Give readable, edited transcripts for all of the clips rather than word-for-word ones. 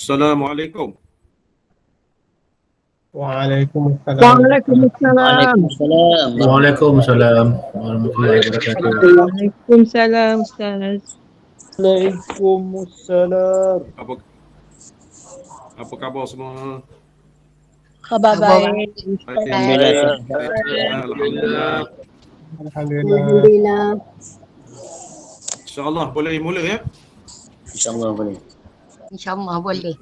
Assalamualaikum. Waalaikumsalam. Waalaikumsalam. Waalaikumsalam warahmatullahi wabarakatuh. Waalaikumsalam Ustaz. Waalaikumsalam. Apa khabar semua? Khabar baik. Alhamdulillah. Alhamdulillah. Alhamdulillah. InsyaAllah boleh mula ya? InsyaAllah boleh. InsyaAllah boleh.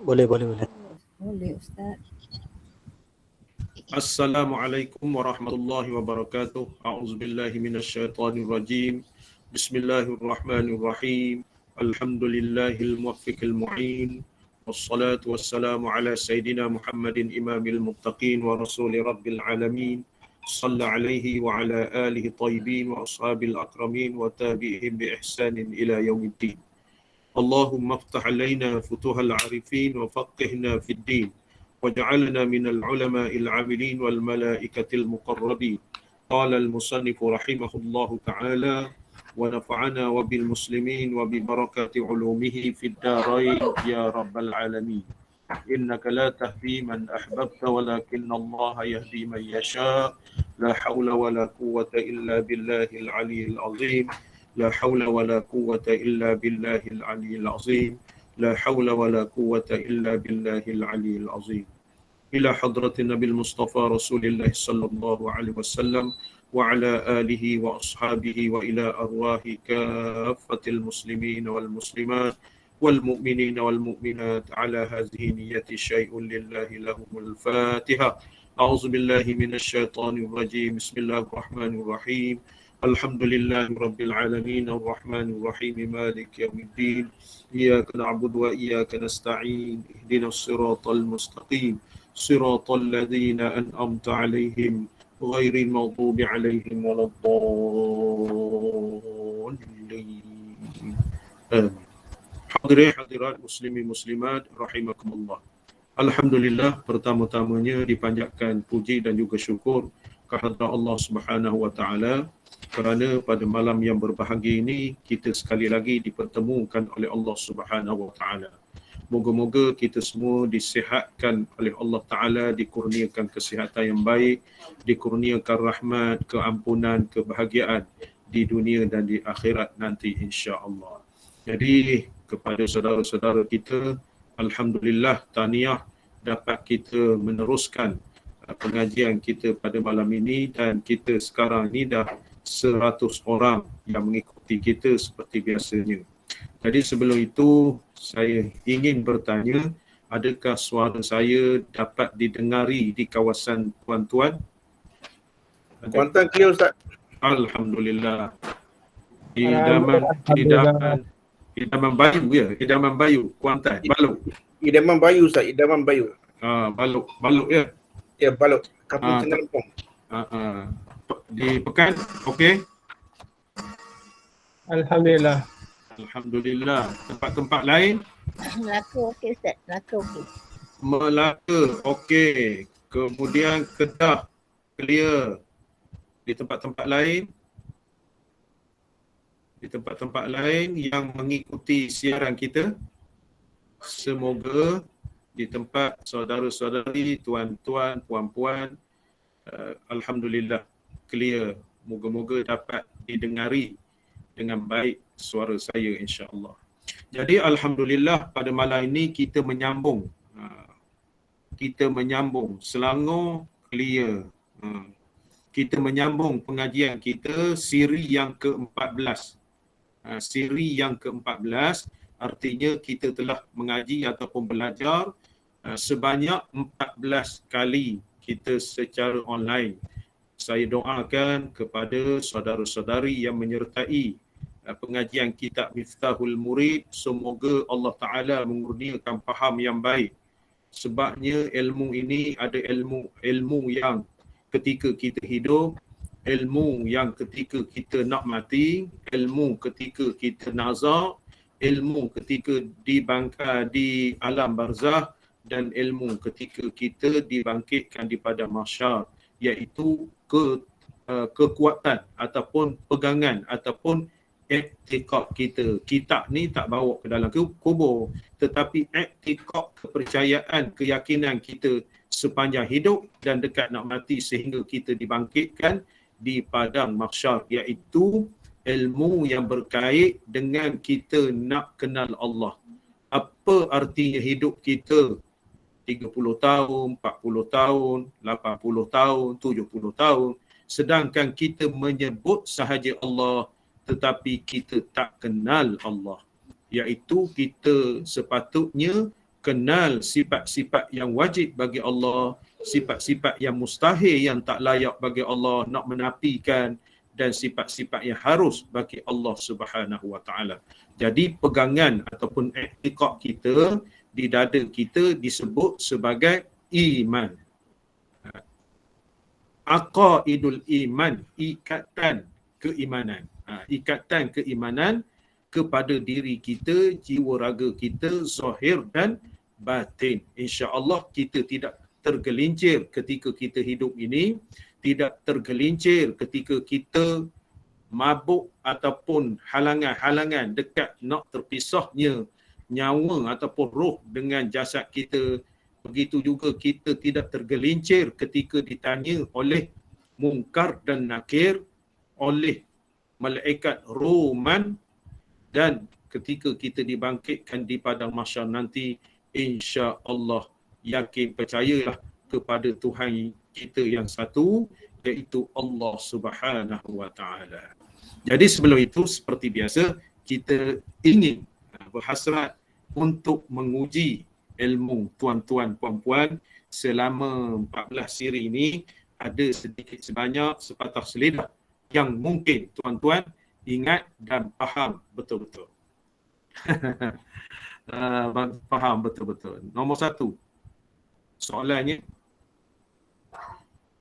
Boleh. Boleh Ustaz. Assalamualaikum warahmatullahi wabarakatuh. A'udzubillahi minasyaitonirrajim. Bismillahirrahmanirrahim. Alhamdulillahil muwaffiqil mu'in. Wassalatu wassalamu ala sayyidina Muhammadin imamil muttaqin wa rasuli rabbil alamin. Salla alaihi wa ala alihi tayyibin wa ashabil akramin wa tabi'ihim bi ihsanin ila yaumiddin. Allahumma aftah alaina futuhal arifin wa faqihna fid din. وجعلنا من العلماء العاملين والملائكة المقربين. قال المصنف رحمه الله تعالى ونفعنا وبالمسلمين وببركة علومه في الدارين يا رب العالمين. إنك لا تهدي من أحببت ولكن الله يهدي من يشاء. لا حول ولا قوة إلا بالله العلي العظيم. لا حول ولا قوة إلا بالله العلي العظيم. لا حول ولا قوة إلا بالله العلي العظيم. إلى حضرة النبي المصطفى رسول الله صلى الله عليه وسلم وعلى آله وأصحابه وإلى أرواح كافة المسلمين والمسلمات والمؤمنين والمؤمنات على هذه نية شيء لله لهم الفاتحة. أعوذ بالله من الشيطان الرجيم. بسم الله الرحمن الرحيم. الحمد لله رب العالمين الرحمن الرحيم مالك يوم الدين. إياك نعبد وإياك نستعين. اهدنا الصراط المستقيم صراط الذين أنعمت عليهم غير المغضوب عليهم ولا الضالين. آمين. Hadirin hadirat muslimin muslimat rahimakumullah. Alhamdulillah, pertama-tamanya dipanjatkan puji dan juga syukur kehadrat Allah Subhanahu wa taala kerana pada malam yang berbahagia ini kita sekali lagi dipertemukan oleh Allah Subhanahu wa taala. Moga-moga kita semua disihatkan oleh Allah Ta'ala, dikurniakan kesihatan yang baik, dikurniakan rahmat, keampunan, kebahagiaan di dunia dan di akhirat nanti insya-Allah. Jadi kepada saudara-saudara kita, alhamdulillah tahniah dapat kita meneruskan pengajian kita pada malam ini dan kita sekarang ni dah 100 orang yang mengikuti kita seperti biasanya. Jadi sebelum itu saya ingin bertanya, adakah suara saya dapat didengari di kawasan tuan-tuan? Kuantan clear Ustaz. Alhamdulillah. Idaman Bayu ya, Idaman Bayu, Kuantan, Balok. Idaman Bayu Ustaz, Idaman Bayu. Balok ya. Ya, Balok. Kampung Tengah Lempong. Di Pekan, okey. Alhamdulillah. Alhamdulillah. Tempat-tempat lain? Melaka okey Ustaz, Melaka okey. Melaka okey. Kemudian Kedah clear. Di tempat-tempat lain? Di tempat-tempat lain yang mengikuti siaran kita, semoga di tempat saudara-saudari, tuan-tuan, puan-puan, alhamdulillah clear. Moga-moga dapat didengari dengan baik suara saya insya-Allah. Jadi alhamdulillah pada malam ini kita menyambung Selangor clear. Kita menyambung pengajian kita siri yang ke-14. Siri yang ke-14 artinya kita telah mengaji ataupun belajar sebanyak 14 kali kita secara online. Saya doakan kepada saudara-saudari yang menyertai pengajian kitab Miftahul Murid, semoga Allah Ta'ala mengurniakan faham yang baik. Sebabnya ilmu ini ada ilmu yang ketika kita hidup, ilmu yang ketika kita nak mati, ilmu ketika kita nazar, ilmu ketika dibangkit di alam barzah, dan ilmu ketika kita dibangkitkan di padang mahsyar, iaitu kekuatan ataupun pegangan ataupun i'tiqad kita. Kitab ni tak bawa ke dalam kubur, tetapi i'tiqad, kepercayaan, keyakinan kita sepanjang hidup dan dekat nak mati sehingga kita dibangkitkan di padang mahsyar, iaitu ilmu yang berkait dengan kita nak kenal Allah. Apa artinya hidup kita 30 tahun, 40 tahun, 80 tahun, 70 tahun, sedangkan kita menyebut sahaja Allah tetapi kita tak kenal Allah. Iaitu kita sepatutnya kenal sifat-sifat yang wajib bagi Allah, sifat-sifat yang mustahil, yang tak layak bagi Allah, nak menafikan, dan sifat-sifat yang harus bagi Allah Subhanahu wa taala. Jadi pegangan ataupun i'tiqad kita di dada kita disebut sebagai iman. Aqaidul iman, ikatan keimanan. Ikatan keimanan kepada diri kita, jiwa raga kita, zahir dan batin. InsyaAllah kita tidak tergelincir ketika kita hidup ini, tidak tergelincir ketika kita mabuk ataupun halangan-halangan dekat nak terpisahnya nyawa ataupun roh dengan jasad kita. Begitu juga kita tidak tergelincir ketika ditanya oleh mungkar dan nakir, oleh malaikat Roman, dan ketika kita dibangkitkan di padang mahsyar nanti, insya-Allah yakin percayalah kepada Tuhan kita yang satu, iaitu Allah Subhanahu wa taala. Jadi sebelum itu, seperti biasa, kita ingin berhasrat untuk menguji ilmu tuan-tuan puan-puan selama 14 siri ini. Ada sedikit sebanyak sepatah selidah yang mungkin tuan-tuan ingat dan faham betul-betul. Faham betul-betul. Nombor 1, soalannya,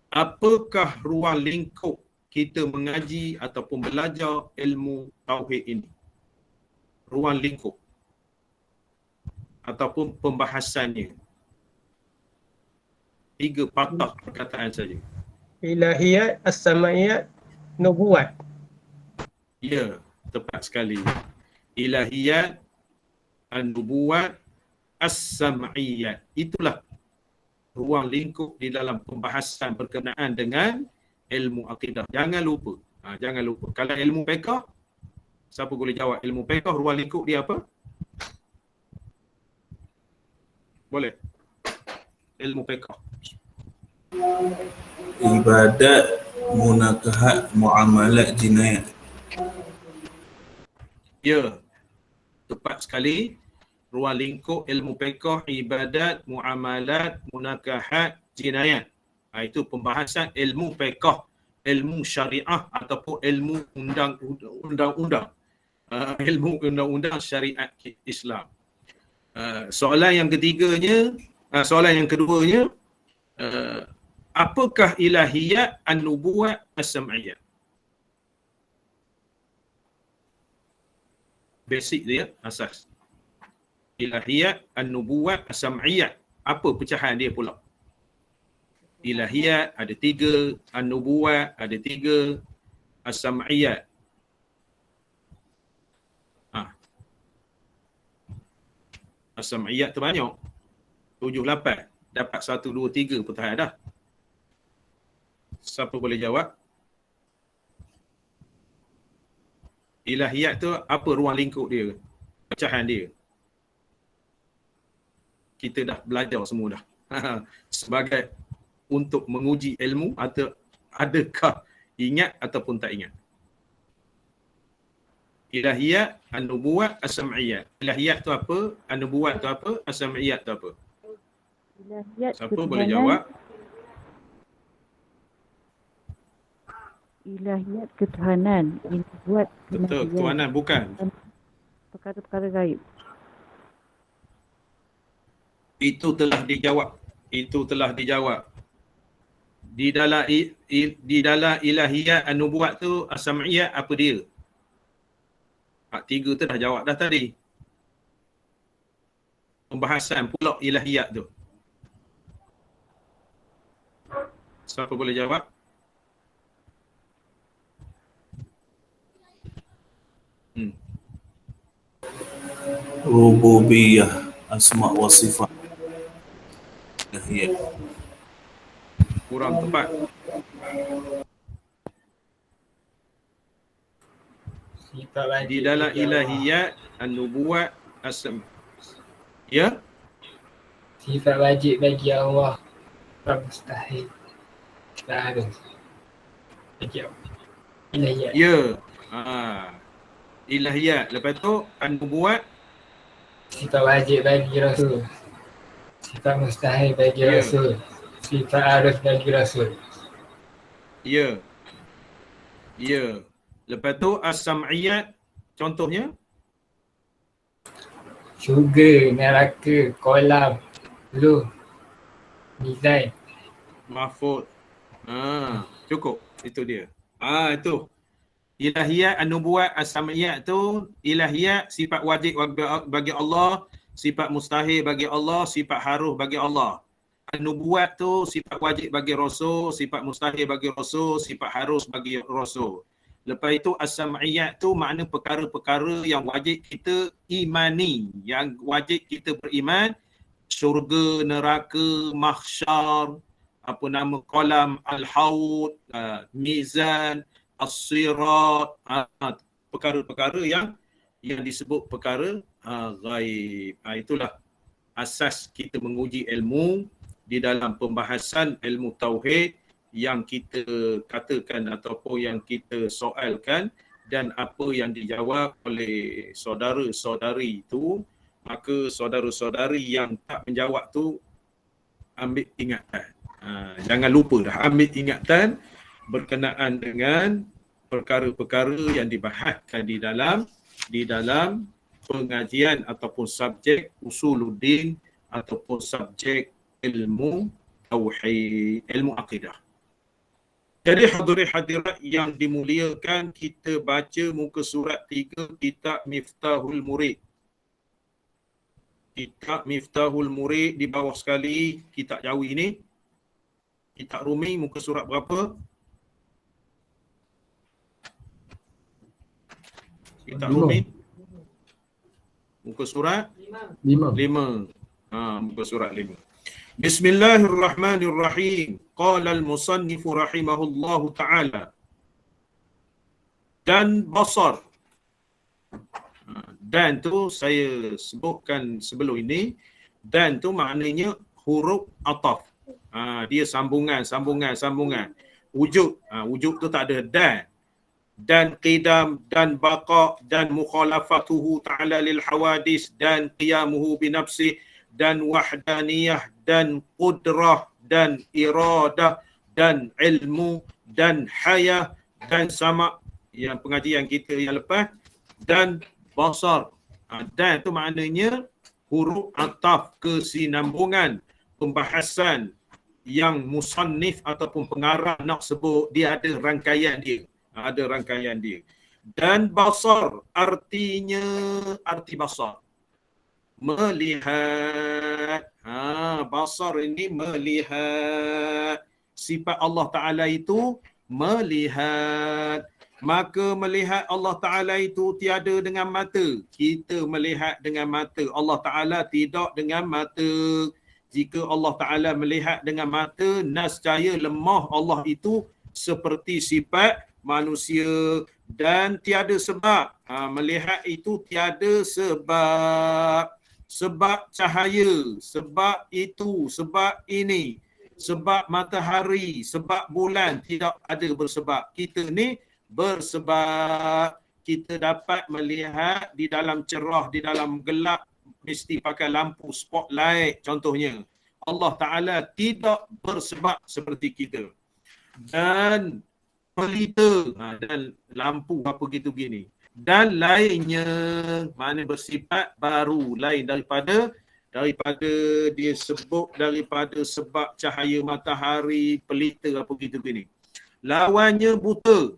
apakah ruang lingkup kita mengaji ataupun belajar ilmu tauhid ini? Ruang lingkup ataupun pembahasannya. 3 patah perkataan saja. Ilahiyat, as-samaiyat, nubuwat. Ya, tepat sekali. Ilahiyat, an-nubuwat, as-sam'iyat. Itulah ruang lingkup di dalam pembahasan berkenaan dengan ilmu akidah. Jangan lupa. Jangan lupa. Kalau ilmu fiqh, siapa boleh jawab ilmu fiqh, ruang lingkup dia apa? Boleh. Ilmu fiqh. Ibadat, munakahat, muamalat, jinayat. Ya, tepat sekali. Ruang lingkup ilmu fiqh, ibadat, muamalat, munakahat, jinayat. Itu pembahasan ilmu fiqh, ilmu syariah ataupun ilmu undang-undang. Ilmu undang-undang syariat Islam. Soalan yang keduanya, apakah ilahiyat, an-nubuwat, as-sam'iyat? Basic dia, asas. Ilahiyat, an-nubuwat, as-sam'iyat. Apa pecahan dia pula? Ilahiyat ada 3, an-nubuwat ada 3, as-sam'iyat. As-sam'iyat tu banyak. 7, 8. Dapat 1, 2, 3 pecahan dah. Siapa boleh jawab? Ilahiyat tu apa ruang lingkup dia? Pecahan dia. Kita dah belajar semua dah. Sebagai untuk menguji ilmu, atau adakah ingat ataupun tak ingat? Ilahiyat, an-nubuwat, as-sam'iyat. Ilahiyat tu apa? An-nubuwat tu apa? As-sam'iyat tu apa? Ilahiyat Siapa boleh jawab? Ilahiyat ketuhanan. Nubuwat Betul, ketuhanan bukan. Perkara-perkara gaib. Itu telah dijawab. Di dalam ilahiyat an-nubuwat tu, as-sam'iyat apa dia? 3 tu dah jawab dah tadi. Pembahasan pula ilahiyat tu. Siapa boleh jawab? rububiyah, asma wa sifat. Ilahiyat. Kurang tepat. Sifat wajib Di dalam bagi Allah. ilahiyat, an-nubuwat, asam. Ya? Sifat wajib bagi Allah. Sifat mustahil. Tak harus. Bagi Allah. Ilahiyat. Ya. Ilahiyat. Lepas tu, an-nubuwat. Sifat wajib bagi Rasul. Sifat mustahil bagi Ya. Rasul. Sifat harus bagi Rasul. Ya. Ya. Lepas tu, as-sam'iyat. Contohnya? Syurga, neraka, kolam, loh, mizan. Mahfud. Cukup. Itu dia. Itu. Ilahiyat, an-nubuwat, as-sam'iyat tu, ilahiyat sifat wajib bagi Allah, sifat mustahil bagi Allah, sifat harus bagi Allah. An-nubuwat tu sifat wajib bagi Rasul, sifat mustahil bagi Rasul, sifat harus bagi Rasul. Lepas itu as-sam'iyat tu makna perkara-perkara yang wajib kita imani, yang wajib kita beriman, syurga, neraka, mahsyar, apa nama, kolam, al-haud, mizan, as-sirat, perkara-perkara yang disebut perkara ghaib. Itulah asas kita menguji ilmu di dalam pembahasan ilmu tauhid yang kita katakan ataupun yang kita soalkan, dan apa yang dijawab oleh saudara-saudari itu, maka saudara-saudari yang tak menjawab tu ambil ingatan. Jangan lupa dah ambil ingatan berkenaan dengan perkara-perkara yang dibahaskan di dalam pengajian ataupun subjek usuluddin ataupun subjek ilmu tauhid, ilmu akidah. Jadi hadirin-hadirat yang dimuliakan, kita baca muka surat 3 kitab Miftahul Murid. Kitab Miftahul Murid di bawah sekali, kitab Jawi ni. Kitab Rumi muka surat berapa? Kitab Rumi muka surat 5. Muka surat 5. Bismillahirrahmanirrahim. Qala al-musannifu rahimahullahu ta'ala. Dan basar. Dan tu saya sebutkan sebelum ini. Dan tu maknanya huruf ataf. Dia sambungan. Wujud. Wujud tu tak ada dan. Dan qidam, dan baqa, dan mukhalafatuhu ta'ala lil hawadis, dan qiyamuhu binafsih, dan wahdaniyah, dan qudrah, dan iradah, dan ilmu, dan hayah, dan sama' yang pengajian kita yang lepas, dan basar. Dan itu maknanya huruf ataf, kesinambungan pembahasan yang musannif ataupun pengarang nak sebut, dia ada rangkaian dia. Dan basar artinya, arti basar melihat. Basar ini melihat. Sifat Allah Ta'ala itu melihat. Maka melihat Allah Ta'ala itu tiada dengan mata. Kita melihat dengan mata. Allah Ta'ala tidak dengan mata. Jika Allah Ta'ala melihat dengan mata, nescaya lemah Allah itu seperti sifat manusia, dan tiada sebab. Melihat itu tiada sebab. Sebab cahaya, sebab itu, sebab ini, sebab matahari, sebab bulan, tidak ada bersebab. Kita ni bersebab. Kita dapat melihat di dalam cerah, di dalam gelap, mesti pakai lampu spotlight contohnya. Allah Ta'ala tidak bersebab seperti kita. Dan pelita, dan lampu apa gitu gini. Dan lainnya, mana bersifat baru, lain daripada dia sebut daripada sebab cahaya matahari, pelita apa gitu gini. Lawannya buta.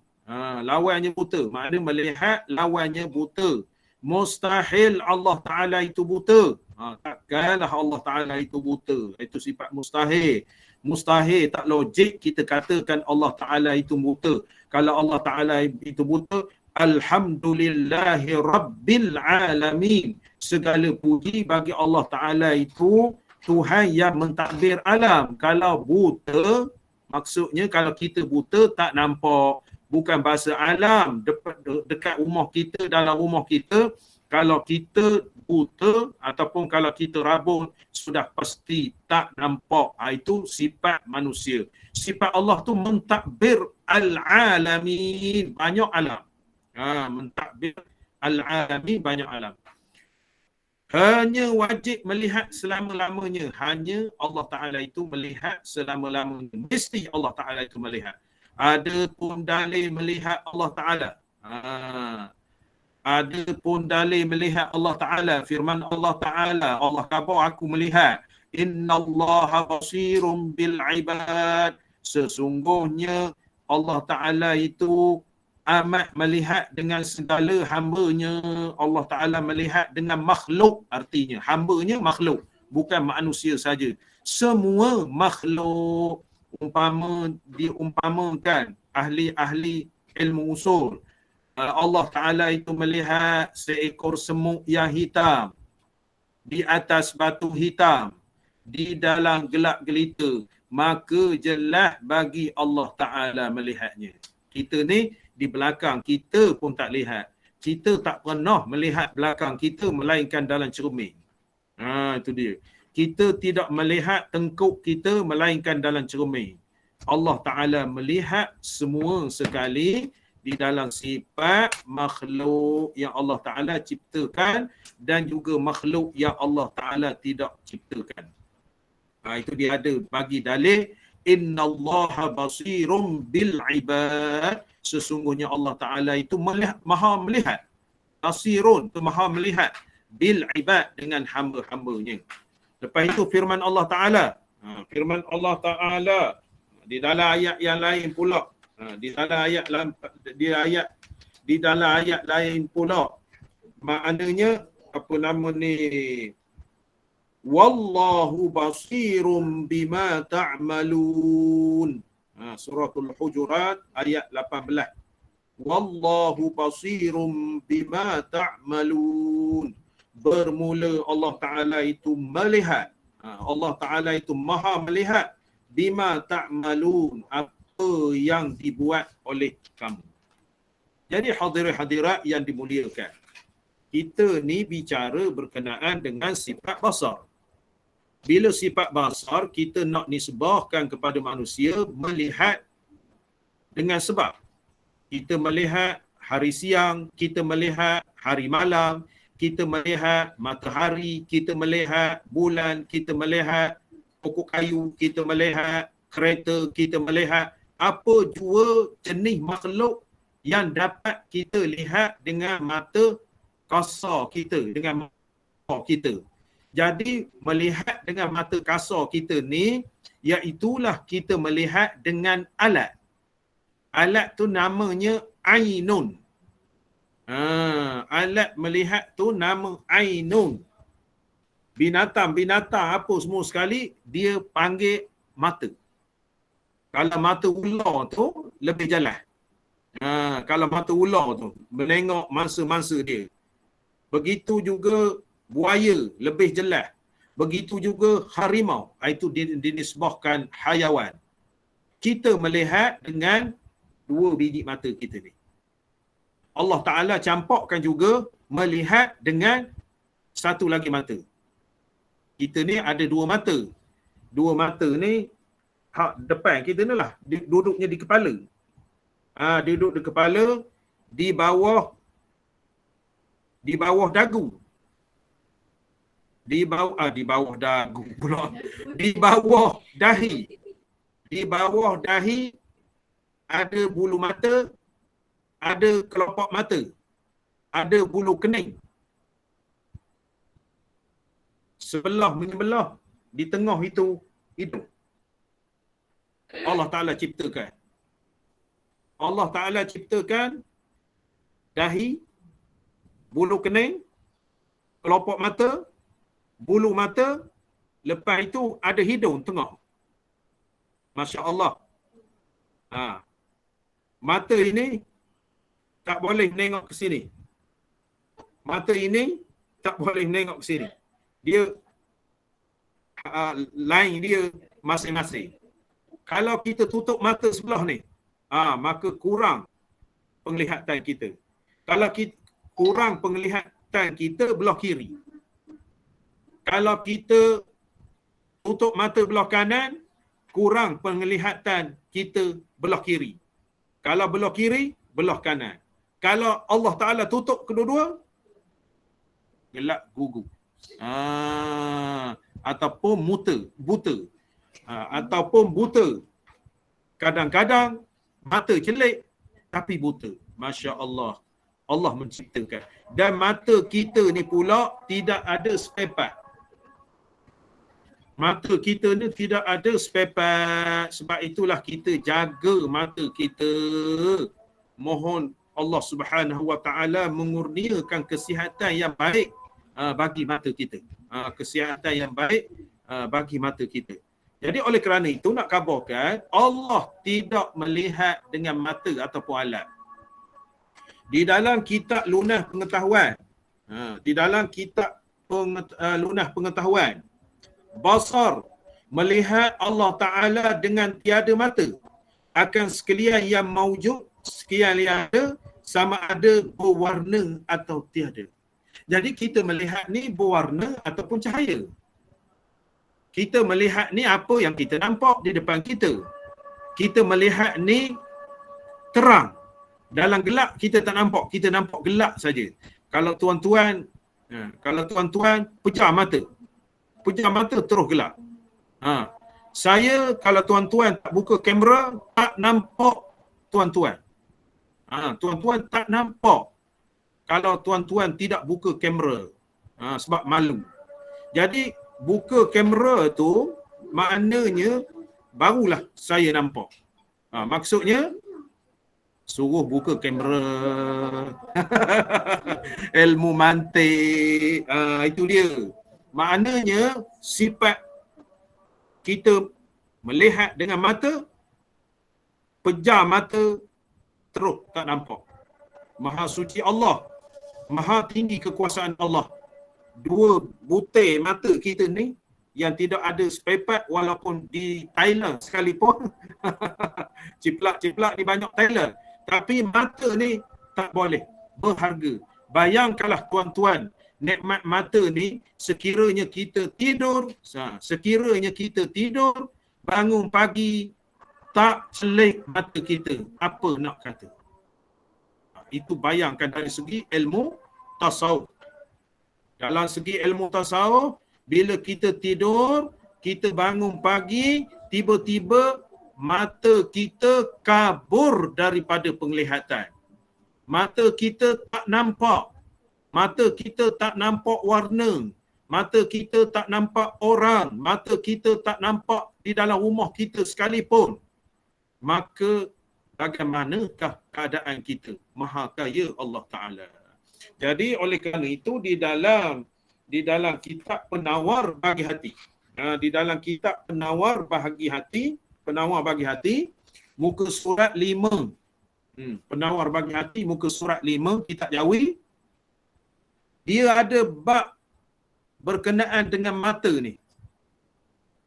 Lawannya buta. Maknanya melihat lawannya buta. Mustahil Allah Ta'ala itu buta. Takkanlah Allah Ta'ala itu buta. Itu sifat mustahil. Mustahil, tak logik kita katakan Allah Ta'ala itu buta. Kalau Allah Ta'ala itu buta, Alhamdulillahi Rabbil Alamin. Segala puji bagi Allah Ta'ala itu Tuhan yang mentadbir alam. Kalau buta, maksudnya kalau kita buta tak nampak. Bukan bahasa alam. Dekat rumah kita, dalam rumah kita, kalau kita buta ataupun kalau kita rabun, sudah pasti tak nampak. Itu sifat manusia. Sifat Allah tu mentadbir al-alamin. Banyak alam. Mentadbir al-alamin, banyak alam. Hanya wajib melihat selama-lamanya. Hanya Allah Ta'ala itu melihat selama-lamanya. Mesti Allah Ta'ala itu melihat. Ada pun dalil melihat Allah Ta'ala. Ada pun dalil melihat Allah Ta'ala. Firman Allah Ta'ala. Allah kata aku melihat. Inna Allah basirum bil ibad. Sesungguhnya Allah Ta'ala itu amat melihat dengan segala hamba-Nya. Allah Ta'ala melihat dengan makhluk. Artinya hamba-Nya makhluk. Bukan manusia saja. Semua makhluk. Diumpamakan ahli-ahli ilmu usul. Allah Ta'ala itu melihat seekor semut yang hitam di atas batu hitam di dalam gelap gelita. Maka jelas bagi Allah Ta'ala melihatnya. Kita ni di belakang kita pun tak lihat. Kita tak pernah melihat belakang kita melainkan dalam cermin. Itu dia. Kita tidak melihat tengkuk kita melainkan dalam cermin. Allah Ta'ala melihat semua sekali di dalam sifat makhluk yang Allah Ta'ala ciptakan dan juga makhluk yang Allah Ta'ala tidak ciptakan. Itu dia ada bagi dalil innallaha basirum bil ibad. Sesungguhnya Allah Ta'ala itu maha melihat. Basirun itu maha melihat bil ibad dengan hamba-hambanya. Lepas itu firman Allah Ta'ala. Firman Allah Ta'ala di dalam ayat yang lain pula. Di dalam ayat lain pula. Maknanya apa nama ni? Wallahu basirum bima ta'malun. Suratul Hujurat ayat 18. Wallahu basirum bima ta'malun. Bermula Allah Ta'ala itu melihat. Allah Ta'ala itu maha melihat bima ta'malun, apa yang dibuat oleh kamu. Jadi hadirin-hadirat yang dimuliakan, kita ni bicara berkenaan dengan sifat basar. Bila sifat basar kita nak nisbahkan kepada manusia melihat dengan sebab. Kita melihat hari siang, kita melihat hari malam, kita melihat matahari, kita melihat bulan, kita melihat pokok kayu, kita melihat kereta, kita melihat apa jua jenis makhluk yang dapat kita lihat dengan mata kasar kita, dengan mata kita. Jadi melihat dengan mata kasar kita ni, iaitulah kita melihat dengan alat. Alat tu namanya ainun. Alat melihat tu nama ainun. Binatang-binatang apa semua sekali dia panggil mata. Kalau mata ular tu lebih jelas. Kalau mata ular tu menengok mangsa-mangsa dia. Begitu juga buaya lebih jelas. Begitu juga harimau. Itu dinisbahkan hayawan. Kita melihat dengan dua biji mata kita ni. Allah Ta'ala campakkan juga melihat dengan satu lagi mata. Kita ni ada dua mata. Dua mata ni depan kita ni lah. Duduknya di kepala. Duduk di kepala, di bawah dagu. Di bawah dagu pula. Di bawah dahi. Di bawah dahi ada bulu mata, ada kelopak mata, ada bulu kening. Sebelah menyebelah, di tengah itu hidung. Allah Ta'ala ciptakan. Allah Ta'ala ciptakan dahi, bulu kening, kelopak mata, bulu mata, lepas itu ada hidung tengah. Masya Allah. Mata ini tak boleh nengok ke sini. Mata ini tak boleh nengok ke sini. Dia lain dia masing-masing. Kalau kita tutup mata sebelah ni, maka kurang penglihatan kita. Kalau kita kurang penglihatan kita belah kiri. Kalau kita tutup mata belah kanan, kurang penglihatan kita belah kiri. Kalau belah kiri, belah kanan. Kalau Allah Ta'ala tutup kedua-dua, gelap gugu. Ataupun buta. Ataupun buta. Kadang-kadang mata celik tapi buta. Masya Allah. Allah menciptakan. Dan mata kita ni pula tidak ada spare part. Mata kita ni tidak ada spare part. Sebab itulah kita jaga mata kita. Mohon Allah Subhanahu Wa Ta'ala mengurniakan kesihatan yang baik bagi mata kita. Kesihatan yang baik bagi mata kita. Jadi oleh kerana itu nak khabarkan, Allah tidak melihat dengan mata ataupun alat. Di dalam kitab Lunah Pengetahuan, di dalam kitab Lunah Pengetahuan, basar melihat Allah Ta'ala dengan tiada mata akan sekalian yang maujud, sekalian yang ada, sama ada berwarna atau tiada. Jadi kita melihat ni berwarna ataupun cahaya. Kita melihat ni apa yang kita nampak di depan kita. Kita melihat ni terang. Dalam gelap kita tak nampak, kita nampak gelap saja. Kalau tuan-tuan pejam mata. Pejam mata terus gelap. Saya kalau tuan-tuan tak buka kamera tak nampak tuan-tuan. Tuan-tuan tak nampak kalau tuan-tuan tidak buka kamera. Sebab malu. Jadi buka kamera tu maknanya barulah saya nampak. Maksudnya suruh buka kamera. Ilmu mantik. Itu dia. Maknanya sifat kita melihat dengan mata, pejam mata, terus tak nampak. Maha suci Allah. Maha tinggi kekuasaan Allah. Dua butir mata kita ni yang tidak ada spare part walaupun di Thailand sekalipun. Ciplak-ciplak di banyak Thailand. Tapi mata ni tak boleh. Berharga. Bayangkanlah tuan-tuan, nikmat mata ni sekiranya kita tidur, bangun pagi, tak celik mata kita. Apa nak kata? Itu bayangkan dari segi ilmu tasawuf. Dalam segi ilmu tasawuf, bila kita tidur, kita bangun pagi, tiba-tiba mata kita kabur daripada penglihatan. Mata kita tak nampak. Mata kita tak nampak warna. Mata kita tak nampak orang. Mata kita tak nampak di dalam rumah kita sekalipun. Maka bagaimanakah keadaan kita? Maha kaya Allah Ta'ala. Jadi oleh kerana itu di dalam kitab Penawar Bagi Hati. Di dalam kitab Penawar Bagi Hati, muka surat 5. Penawar Bagi Hati, muka surat 5, kitab Jawi. Dia ada bab berkenaan dengan mata ni.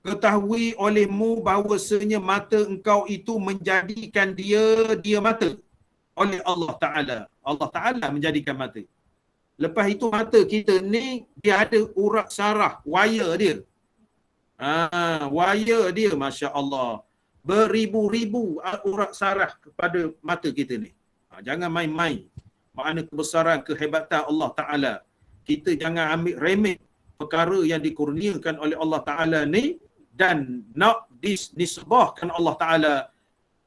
Ketahui olehmu bahawasanya mata engkau itu menjadikan dia mata oleh Allah Ta'ala. Allah Ta'ala menjadikan mata. Lepas itu mata kita ni dia ada urat saraf, wire dia. Wire dia, Masya Allah. Beribu-ribu urat saraf kepada mata kita ni. Jangan main-main. Makna kebesaran, kehebatan Allah Ta'ala. Kita jangan ambil remeh perkara yang dikurniakan oleh Allah Ta'ala ni dan nak disebahkan Allah Ta'ala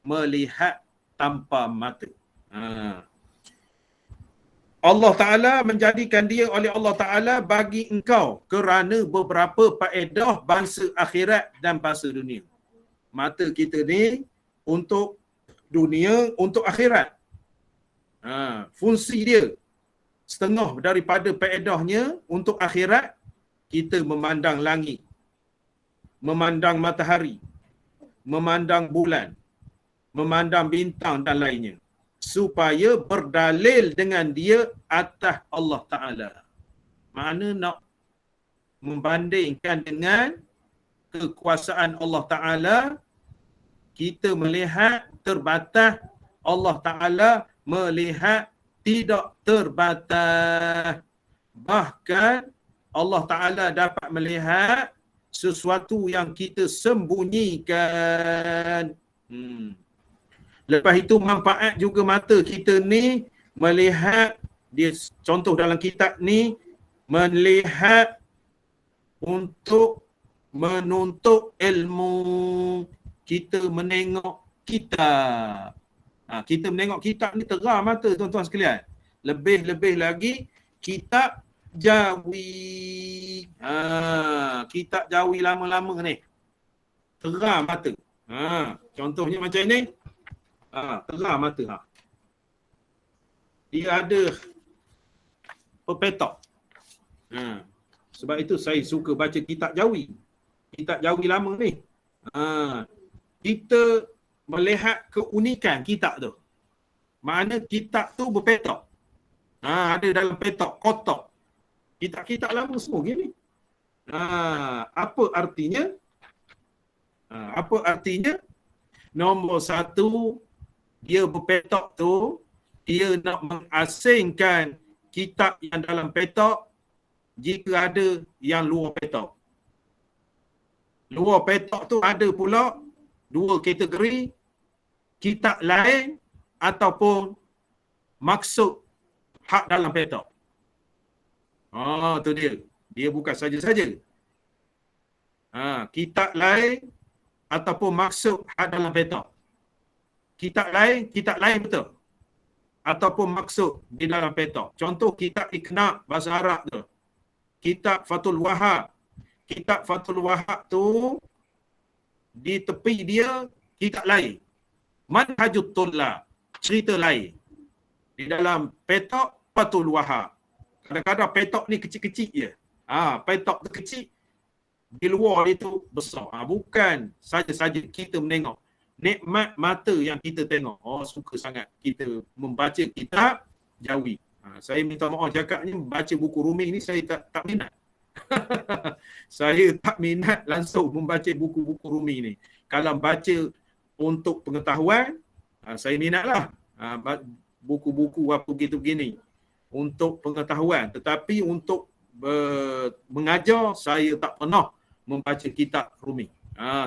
melihat tanpa mata. Allah Ta'ala menjadikan dia oleh Allah Ta'ala bagi engkau kerana beberapa faedah bangsa akhirat dan bangsa dunia. Mata kita ni untuk dunia, untuk akhirat. Fungsi dia setengah daripada faedahnya untuk akhirat, kita memandang langit, memandang matahari, memandang bulan, memandang bintang dan lainnya. supaya berdalil dengan dia atas Allah Ta'ala. Mana nak membandingkan dengan kekuasaan Allah Ta'ala, kita melihat terbatas, Allah Ta'ala melihat tidak terbatas. Bahkan Allah Ta'ala dapat melihat sesuatu yang kita sembunyikan. Lepas itu manfaat juga mata kita ni melihat, dia contoh dalam kitab ni, melihat untuk menuntut ilmu. Kita menengok kitab. Kita menengok kitab ni terang mata tuan-tuan sekalian. Lebih-lebih lagi kitab jawi. Kitab jawi lama-lama ni. Terang mata. Contohnya macam ni. Terang mata. Dia ada pepetok. Sebab itu saya suka baca kitab jawi. Kitab jawi lama ni. Kita melihat keunikan kitab tu. Mana kitab tu berpetok. Ada dalam petok kotak. Kitab-kitab lama semua gini. Apa artinya? Apa artinya? Nombor satu, dia berpetok tu, dia nak mengasingkan kitab yang dalam petok jika ada yang luar petok. Luar petok tu ada pula dua kategori, kitab lain ataupun maksud hak dalam petok. Tu dia. Dia bukan saja-saja. Kitab lain ataupun maksud hak dalam petok. Kitab lain betul. Ataupun maksud di dalam petok. Contoh kitab Iqna' bahasa Arab tu. Kitab Fathul Wahab. Kitab Fathul Wahab tu di tepi dia kitab lain. Manhajut Tullab, cerita lain. Di dalam petok Fathul Wahab. Kadang-kadang petok ni kecil-kecil je. Petok tu kecil, di luar itu besar. Bukan saja-saja kita menengok. Nikmat mata yang kita tengok. Suka sangat kita membaca kitab jawi. Saya minta maaf cakapnya, baca buku Rumi ni saya tak minat. Saya tak minat langsung membaca buku-buku Rumi ni. Kalau baca untuk pengetahuan, saya minatlah. Buku-buku apa begini untuk pengetahuan. Tetapi untuk mengajar, saya tak pernah membaca kitab Rumi.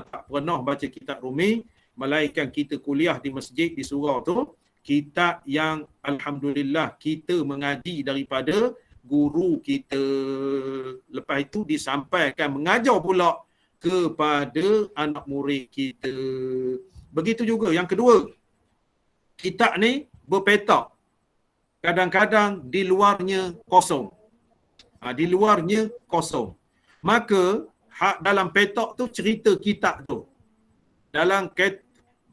Tak pernah baca kitab Rumi. Melainkan kita kuliah di masjid, di surau tu, kitab yang alhamdulillah kita mengaji daripada guru kita. Lepas itu disampaikan, mengajar pula kepada anak murid kita. Begitu juga yang kedua, kitab ni berpetak. Kadang-kadang di luarnya kosong. Di luarnya kosong. Maka hak dalam petak tu cerita kitab tu. Dalam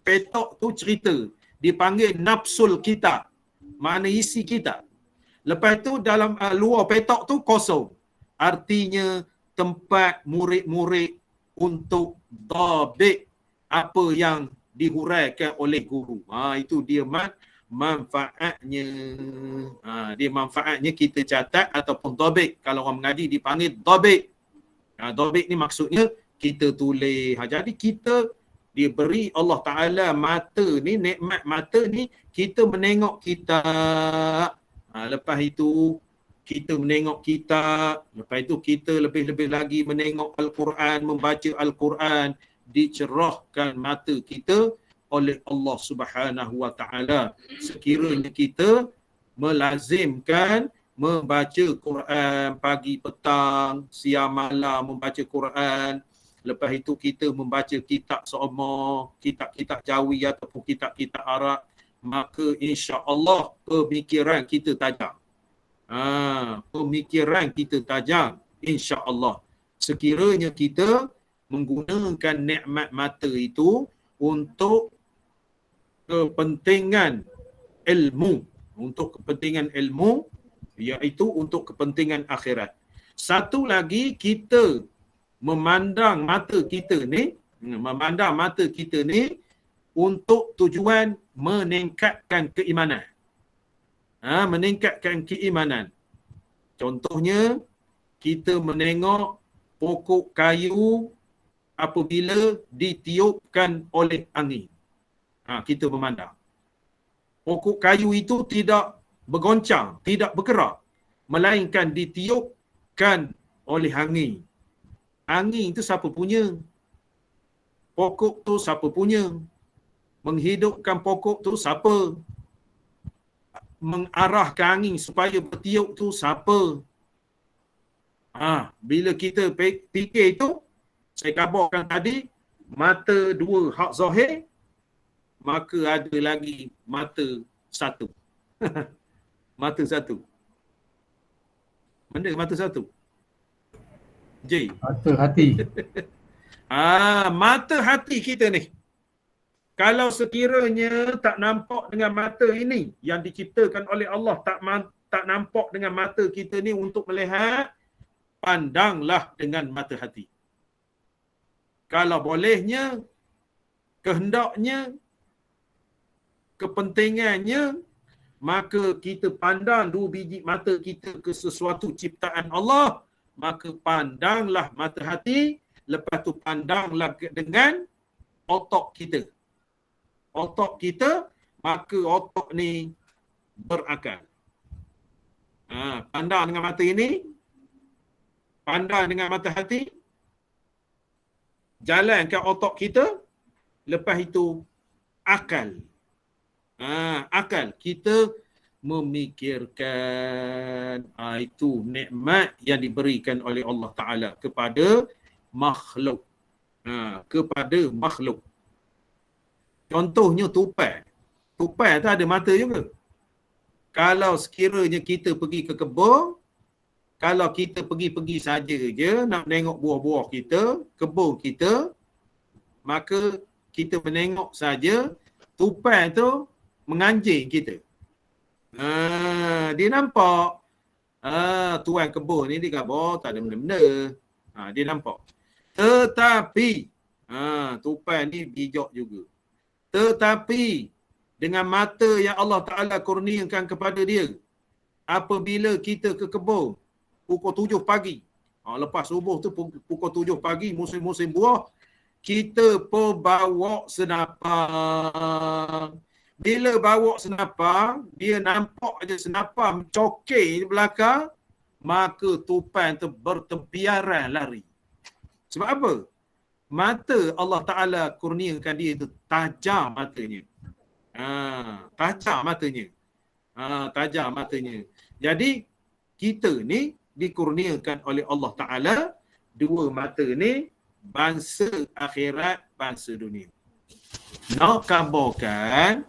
petak tu cerita. Dipanggil nafsul kitab. Mana isi kitab. Lepas tu dalam luar petak tu kosong. Artinya tempat murid-murid untuk dhabit apa yang dihuraikan oleh guru. Itu dia manfaatnya. Dia manfaatnya kita catat ataupun dhabit. Kalau orang mengaji dipanggil dhabit. Dhabit ni maksudnya kita tulis. Jadi kita diberi Allah Ta'ala mata ni, nikmat mata ni, kita menengok kitab. Lepas itu kita menengok kitab. Lepas itu kita lebih-lebih lagi menengok Al-Quran, membaca Al-Quran, dicerahkan mata kita oleh Allah Subhanahu Wa Ta'ala. Sekiranya kita melazimkan membaca Quran pagi, petang, siang, malam, membaca Quran. Lepas itu kita membaca kitab seumpama, kitab-kitab jawi ataupun kitab-kitab Arab, maka insya-Allah pemikiran kita tajam. Pemikiran kita tajam insya-Allah. Sekiranya kita menggunakan nikmat mata itu untuk kepentingan ilmu, iaitu untuk kepentingan akhirat. Satu lagi, kita memandang mata kita ni untuk tujuan meningkatkan keimanan. Meningkatkan keimanan. Contohnya, kita menengok pokok kayu apabila ditiupkan oleh angin. Kita memandang. Pokok kayu itu tidak bergoncang, tidak bergerak, melainkan ditiupkan oleh angin. Angin itu siapa punya? Pokok tu siapa punya? Menghidupkan pokok tu siapa? Mengarahkan angin supaya bertiup tu siapa? Bila kita fikir itu, saya kabarkan tadi, mata dua hak zahir, maka ada lagi mata satu. Mata satu. Mana mata satu? J. Mata hati. Mata hati kita ni. Kalau sekiranya tak nampak dengan mata ini yang diciptakan oleh Allah, tak nampak dengan mata kita ni untuk melihat, pandanglah dengan mata hati. Kalau bolehnya, kehendaknya, kepentingannya, maka kita pandang dua biji mata kita ke sesuatu ciptaan Allah, maka pandanglah mata hati, lepas tu pandanglah dengan otak kita. Otak kita, maka otak ni berakal. Pandang dengan mata ini, pandang dengan mata hati, jalankan otak kita, lepas itu akal. Akal kita memikirkan. Itu nikmat yang diberikan oleh Allah Ta'ala kepada makhluk. Kepada makhluk. Contohnya tupai. Tupai tu ada mata juga. Kalau sekiranya kita pergi ke kebun, kalau kita pergi-pergi saja je nak tengok buah-buah kita, kebun kita, maka kita menengok saja, tupai tu menganjing kita. Dia nampak tuan kebun ni dia kata, tak ada benda-benda. Dia nampak. Tetapi tupai ni bijak juga. Tetapi dengan mata yang Allah Ta'ala kurniakan kepada dia, apabila kita ke kebun pukul 7 pagi, lepas subuh tu pukul 7 pagi, musim-musim buah, kita pun bawa senapang. Bila bawa senapang, dia nampak aja senapang mencokir di belakang, maka tupai tu bertempiaran lari. Sebab apa? Mata Allah Ta'ala kurniakan dia itu tajam matanya. Tajam matanya. Tajam matanya. Jadi, kita ni dikurniakan oleh Allah Ta'ala dua mata ni, bangsa akhirat, bangsa dunia. Nak kabarkan,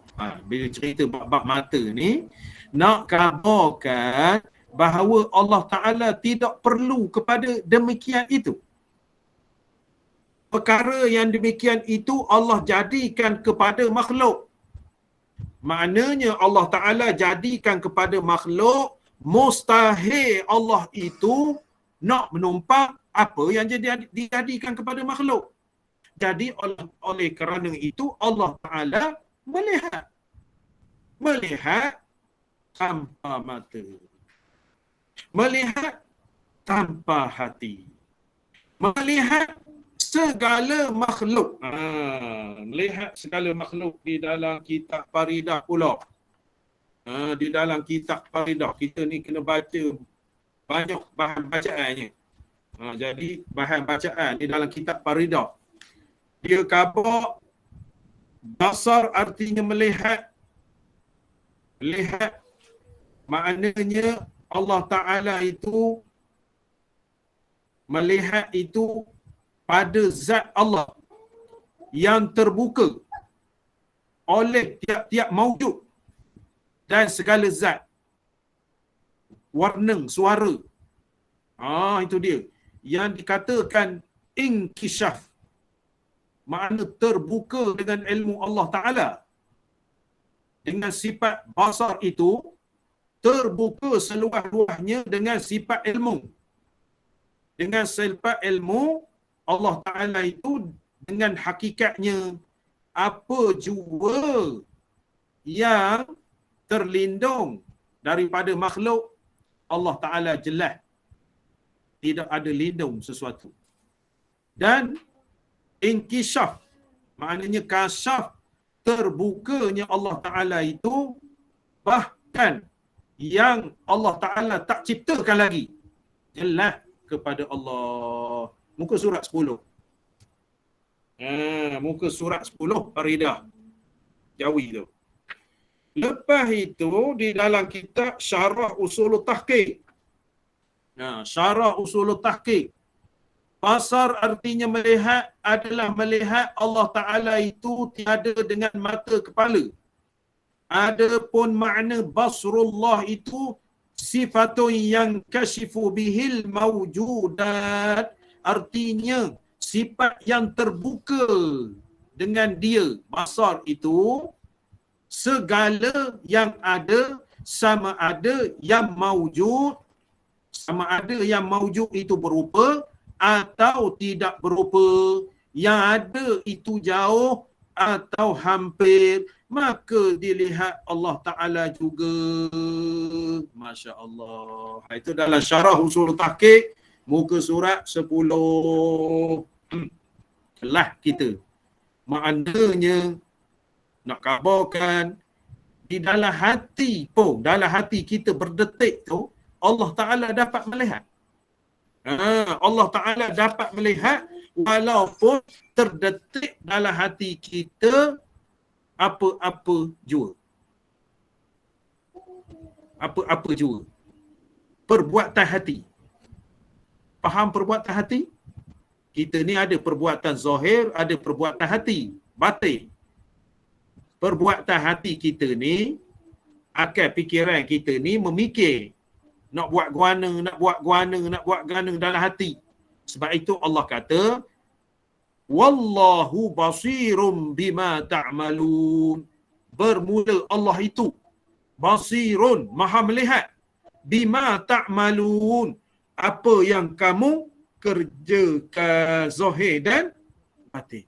bila cerita bab mata ni, nak kabarkan bahawa Allah Ta'ala tidak perlu kepada demikian itu. Perkara yang demikian itu Allah jadikan kepada makhluk. Maknanya Allah Ta'ala jadikan kepada makhluk, mustahil Allah itu nak menumpang apa yang dijadikan kepada makhluk. Jadi oleh kerana itu Allah Ta'ala melihat tanpa mata, melihat tanpa hati, melihat segala makhluk. Melihat segala makhluk di dalam kitab Faridah pula. Di dalam kitab Faridah, kita ni kena baca banyak bahan bacaannya. Jadi bahan bacaan di dalam kitab Faridah, dia khabar basar artinya melihat. Melihat maknanya Allah Ta'ala itu melihat itu pada zat Allah yang terbuka oleh tiap-tiap maujud dan segala zat. Warna, suara. Itu dia. Yang dikatakan inkishaf. Makna terbuka dengan ilmu Allah Ta'ala. Dengan sifat basar itu, terbuka seluas-luasnya dengan sifat ilmu. Dengan sifat ilmu, Allah Ta'ala itu dengan hakikatnya apa jua yang terlindung daripada makhluk Allah Ta'ala jelas tidak ada lindung sesuatu. Dan inkishaf, maknanya kasyaf, terbukanya Allah Ta'ala itu bahkan yang Allah Ta'ala tak ciptakan lagi jelas kepada Allah. Muka surat 10. Muka surat 10 Faridah Jawi tu. Lepas itu di dalam kitab Syarah Usulul Tahqiq. Syarah Usulul Tahqiq. Basar artinya melihat adalah melihat Allah Ta'ala itu tiada dengan mata kepala. Adapun makna basrullah itu sifatun yang kashifu bihil mawjudat. Artinya sifat yang terbuka dengan dia. Basar itu segala yang ada, sama ada yang mawjud, sama ada yang mawjud itu berupa atau tidak berupa, yang ada itu jauh atau hampir, maka dilihat Allah Ta'ala juga. Masya Allah. Itu dalam Syarah Usul Tahqiq, muka surat 10. Lah kita. Maknanya nak kabarkan di dalam hati pun, dalam hati kita berdetik tu, Allah Ta'ala dapat melihat. Allah Ta'ala dapat melihat walaupun terdetik dalam hati kita apa-apa jua. Apa-apa jua. Perbuatan hati. Faham perbuatan hati? Kita ni ada perbuatan zahir, ada perbuatan hati, batin. Perbuatan hati kita ni, akal fikiran kita ni memikir. Nak buat guana, nak buat guana, nak buat guana dalam hati. Sebab itu Allah kata, Wallahu basirum bima ta'malun. Bermula Allah itu basirun, maha melihat, bima ta'malun, apa yang kamu kerjakan zahir dan batin.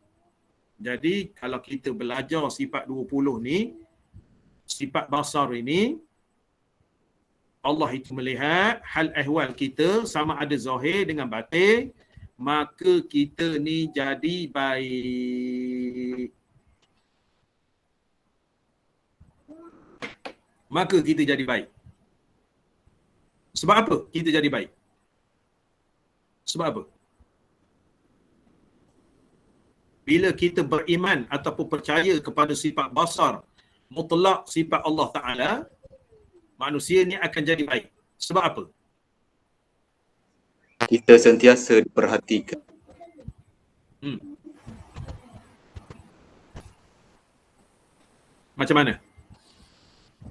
Jadi kalau kita belajar sifat 20 ni, sifat basar ini, Allah itu melihat hal ehwal kita sama ada zahir dengan batin, maka kita ni jadi baik. Maka kita jadi baik. Sebab apa kita jadi baik? Sebab apa? Bila kita beriman ataupun percaya kepada sifat basar mutlak sifat Allah Ta'ala, manusia ni akan jadi baik. Sebab apa? Kita sentiasa diperhatikan. Macam mana?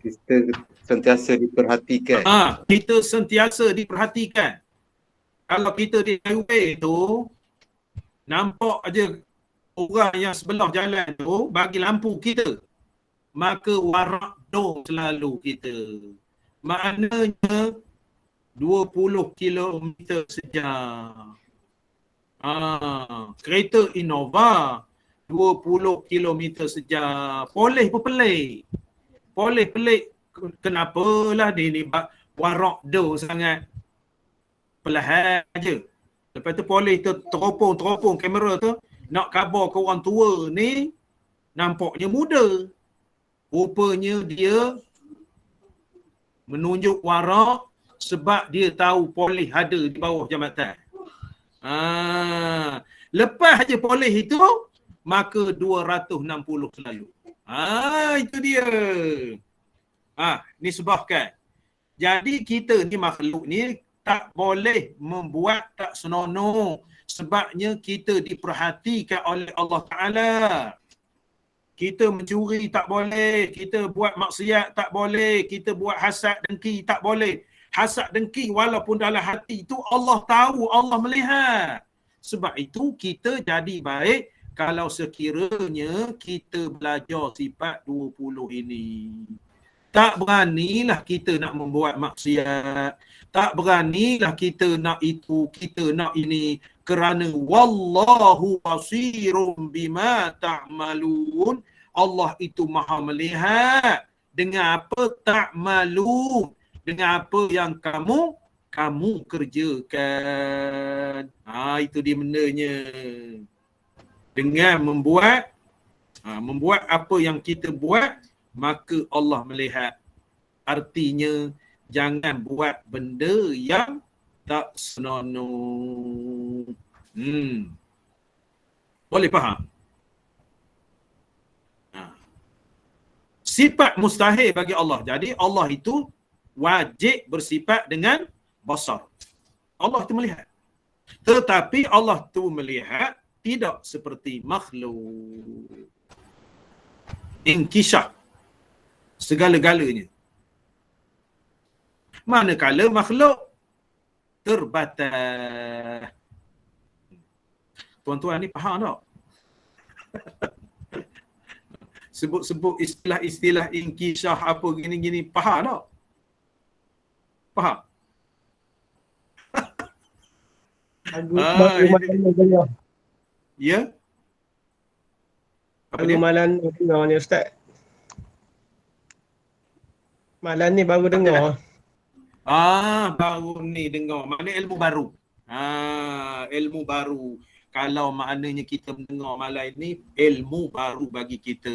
Kita sentiasa diperhatikan. Kita sentiasa diperhatikan. Kalau kita di highway tu, nampak aja orang yang sebelah jalan tu bagi lampu kita, maka warak dong selalu kita. Maknanya 20 km sejam. Kereta Innova 20 km sejam. Polis pun pelik. Polis pelik. Kenapalah dia ni warak dong sangat. Perlahan aja. Lepas tu polis tu teropong kamera tu nak khabar ke orang tua ni nampaknya muda. Rupanya dia menunjuk warak sebab dia tahu polis ada di bawah jambatan. Lepas aja polis itu, maka 260 selalu. Itu dia. Ni sebabkan. Jadi kita ni makhluk ni tak boleh membuat tak senonoh. Sebabnya kita diperhatikan oleh Allah Ta'ala. Kita mencuri tak boleh. Kita buat maksiat tak boleh. Kita buat hasad dengki tak boleh. Hasad dengki walaupun dalam hati itu Allah tahu, Allah melihat. Sebab itu kita jadi baik kalau sekiranya kita belajar sifat 20 ini. Tak beranilah kita nak membuat maksiat. Tak beranilah kita nak itu, kita nak ini. Kerana wallahu basirum bima ta'malun. Allah itu maha melihat dengan apa ta'malun, dengan apa yang kamu kerjakan. Itu dia benarnya. Dengan membuat apa yang kita buat, maka Allah melihat. Artinya jangan buat benda yang tak senonoh. Boleh faham? Sifat mustahil bagi Allah. Jadi Allah itu wajib bersifat dengan basar. Allah itu melihat. Tetapi Allah itu melihat tidak seperti makhluk. Inkishaf segala-galanya. Manakala makhluk terbatas. Tuan-tuan ni faham tak? Sebut-sebut istilah-istilah inkishaf apa gini-gini, faham tak? Faham? Ya? Apa dia? Malam ni dengar ni Ustaz. Malam ni baru dengar. Baru ni dengar. Maknanya ilmu baru. Ilmu baru. Kalau maknanya kita mendengar malam ini, ilmu baru bagi kita.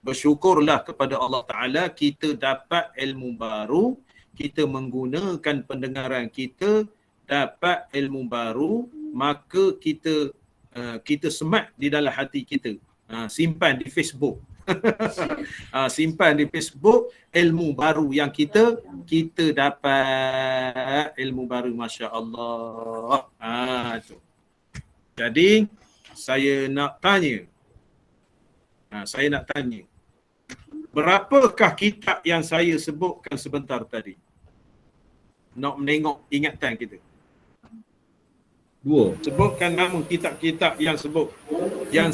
Bersyukurlah kepada Allah Ta'ala, kita dapat ilmu baru, kita menggunakan pendengaran kita, dapat ilmu baru, maka kita semat di dalam hati kita. Simpan di Facebook. Simpan di Facebook ilmu baru yang kita dapat ilmu baru, Masya Allah. Tu. Jadi saya nak tanya, berapakah kitab yang saya sebutkan sebentar tadi? Nak menengok ingatan kita. 2. Sebutkan nama kitab-kitab yang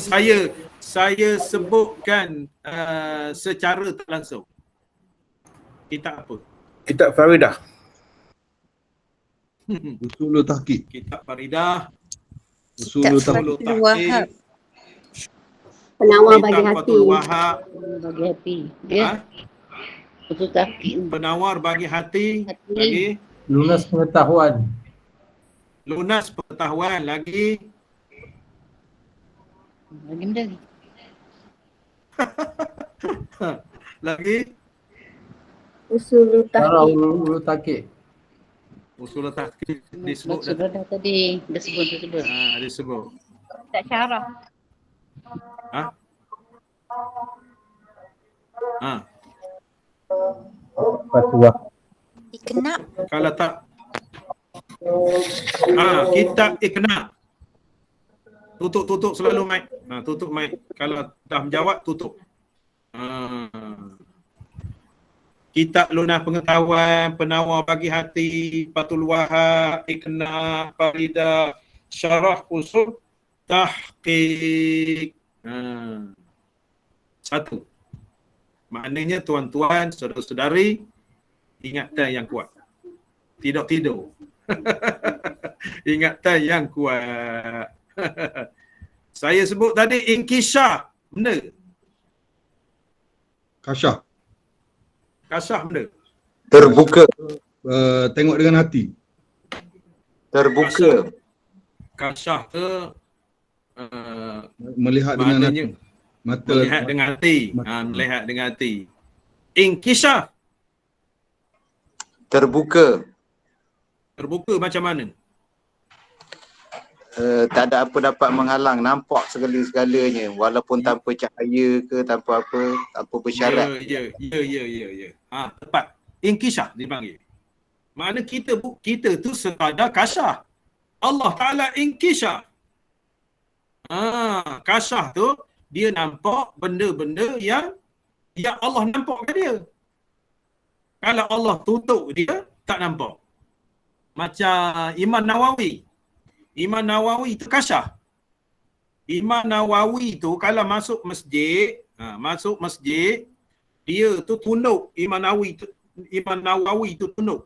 saya sebutkan secara tak langsung. Kitab apa? Kitab Faridah. Usulul Tahqiq. Kitab Faridah. Usulul Fathul Tahqiq. Wahab. Penawar bagi Kitab hati. Fathul Wahab. Bagi hati. Ya. Betul tahqiq. Penawar bagi hati. Lagi. Lunas pengetahuan. Lunas pengetahuan. Lagi. Lagi benda lagi. Lagi. Usulul Cara Tahqiq. ulu takik. Usul tahqiq disebut dah. Sudah tadi. Dah sebut. Disebut. Tak syarah. Iqna'. Kalau tak kitab Iqna'. Tutup selalu mic. Tutup mic. Kalau dah menjawab tutup. Kitab Lunas Pengetahuan, Penawar Bagi Hati, Fathul Wahab, Iqna', Faridah, Syarah Usul Tahqiq. 1. Maknanya tuan-tuan, saudara-saudari, ingatan yang kuat. Tidak tidur. Ingatan yang kuat. Saya sebut tadi inkishaf. Benda. Kasyaf. Kasyaf benda. Terbuka. Tengok dengan hati. Terbuka. Kasyaf ke Melihat dengan hati. Mata. melihat dengan hati. Melihat dengan hati. Inkishaf. Terbuka. Terbuka macam mana? Tak ada apa dapat menghalang, nampak segala-galanya walaupun tanpa cahaya ke tanpa apa, tanpa bersyarat. Ya. Tepat. Inkishaf dipanggil. Makna kita tu sekadar kasyaf. Allah Ta'ala inkishaf. Kasyaf tu dia nampak benda-benda yang Allah nampakkan dia. Kalau Allah tutup dia, tak nampak. Macam Imam Nawawi. Imam Nawawi tu kasyaf. Imam Nawawi tu kalau masuk masjid, dia tu tunduk. Imam Nawawi tu tunduk.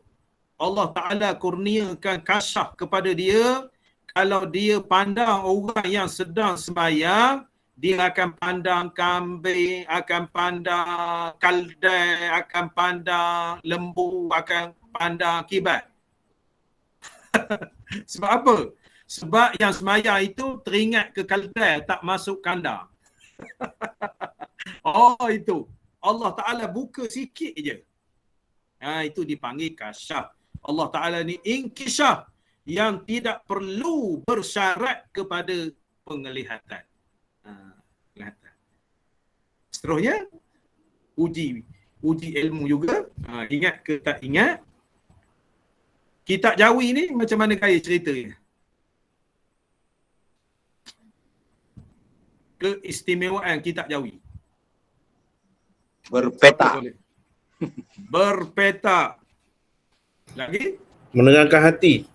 Allah Ta'ala kurniakan kasyaf kepada dia. kalau dia pandang orang yang sedang sembahyang, dia akan pandang kambing, akan pandang keldai, akan pandang lembu, akan pandang kibat. Sebab apa? Sebab yang sembahyang itu teringat ke keldai, tak masuk kandang. Oh, itu. Allah Ta'ala buka sikit je. Itu dipanggil kasyaf. Allah Ta'ala ni inkishaf, yang tidak perlu bersyarat kepada penglihatan. Penglihatan. Seterusnya, uji ilmu juga. Ingat ke tak ingat? Kitab Jawi ni macam mana gaya ceritanya? Keistimewaan kitab Jawi. Berpetak. Berpetak. Lagi? Menerangkan hati.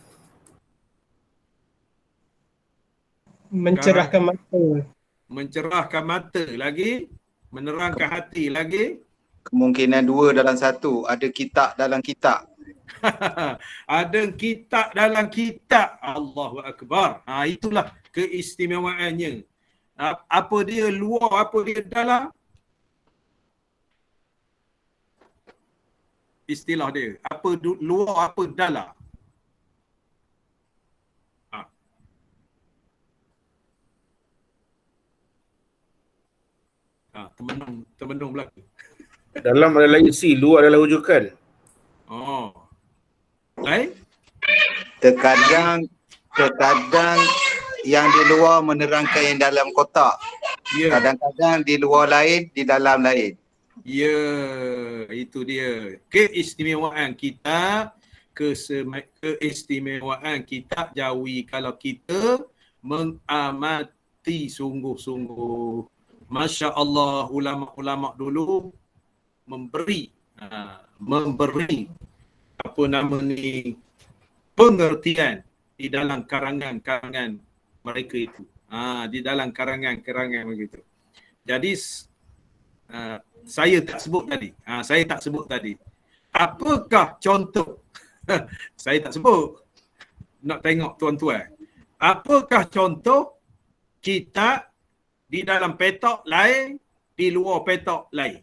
Mencerahkan mata. Mencerahkan mata. Lagi? Menerangkan hati. Lagi? Kemungkinan 2 dalam 1. Ada kitab dalam kitab. Ada kitab dalam kitab. Allahu Akbar. Itulah keistimewaannya. Apa dia luar, apa dia dalam? Istilah dia. Apa luar, apa dalam? Temenung belaka. Dalam adalah isi, luar adalah rujukan. Oh. Lain? Terkadang yang di luar menerangkan yang dalam kotak. Ya. Kadang-kadang di luar lain, di dalam lain. Ya, itu dia. Keistimewaan kitab, keistimewaan kitab Jawi kalau kita mengamati sungguh-sungguh. Masya Allah, ulama-ulama dulu memberi apa nama ni, pengertian di dalam karangan-karangan mereka itu. Di dalam karangan-karangan begitu. Jadi saya tak sebut tadi. Apakah contoh? Saya tak sebut. Nak tengok tuan-tuan. Apakah contoh kitab di dalam petak lain, di luar petak lain?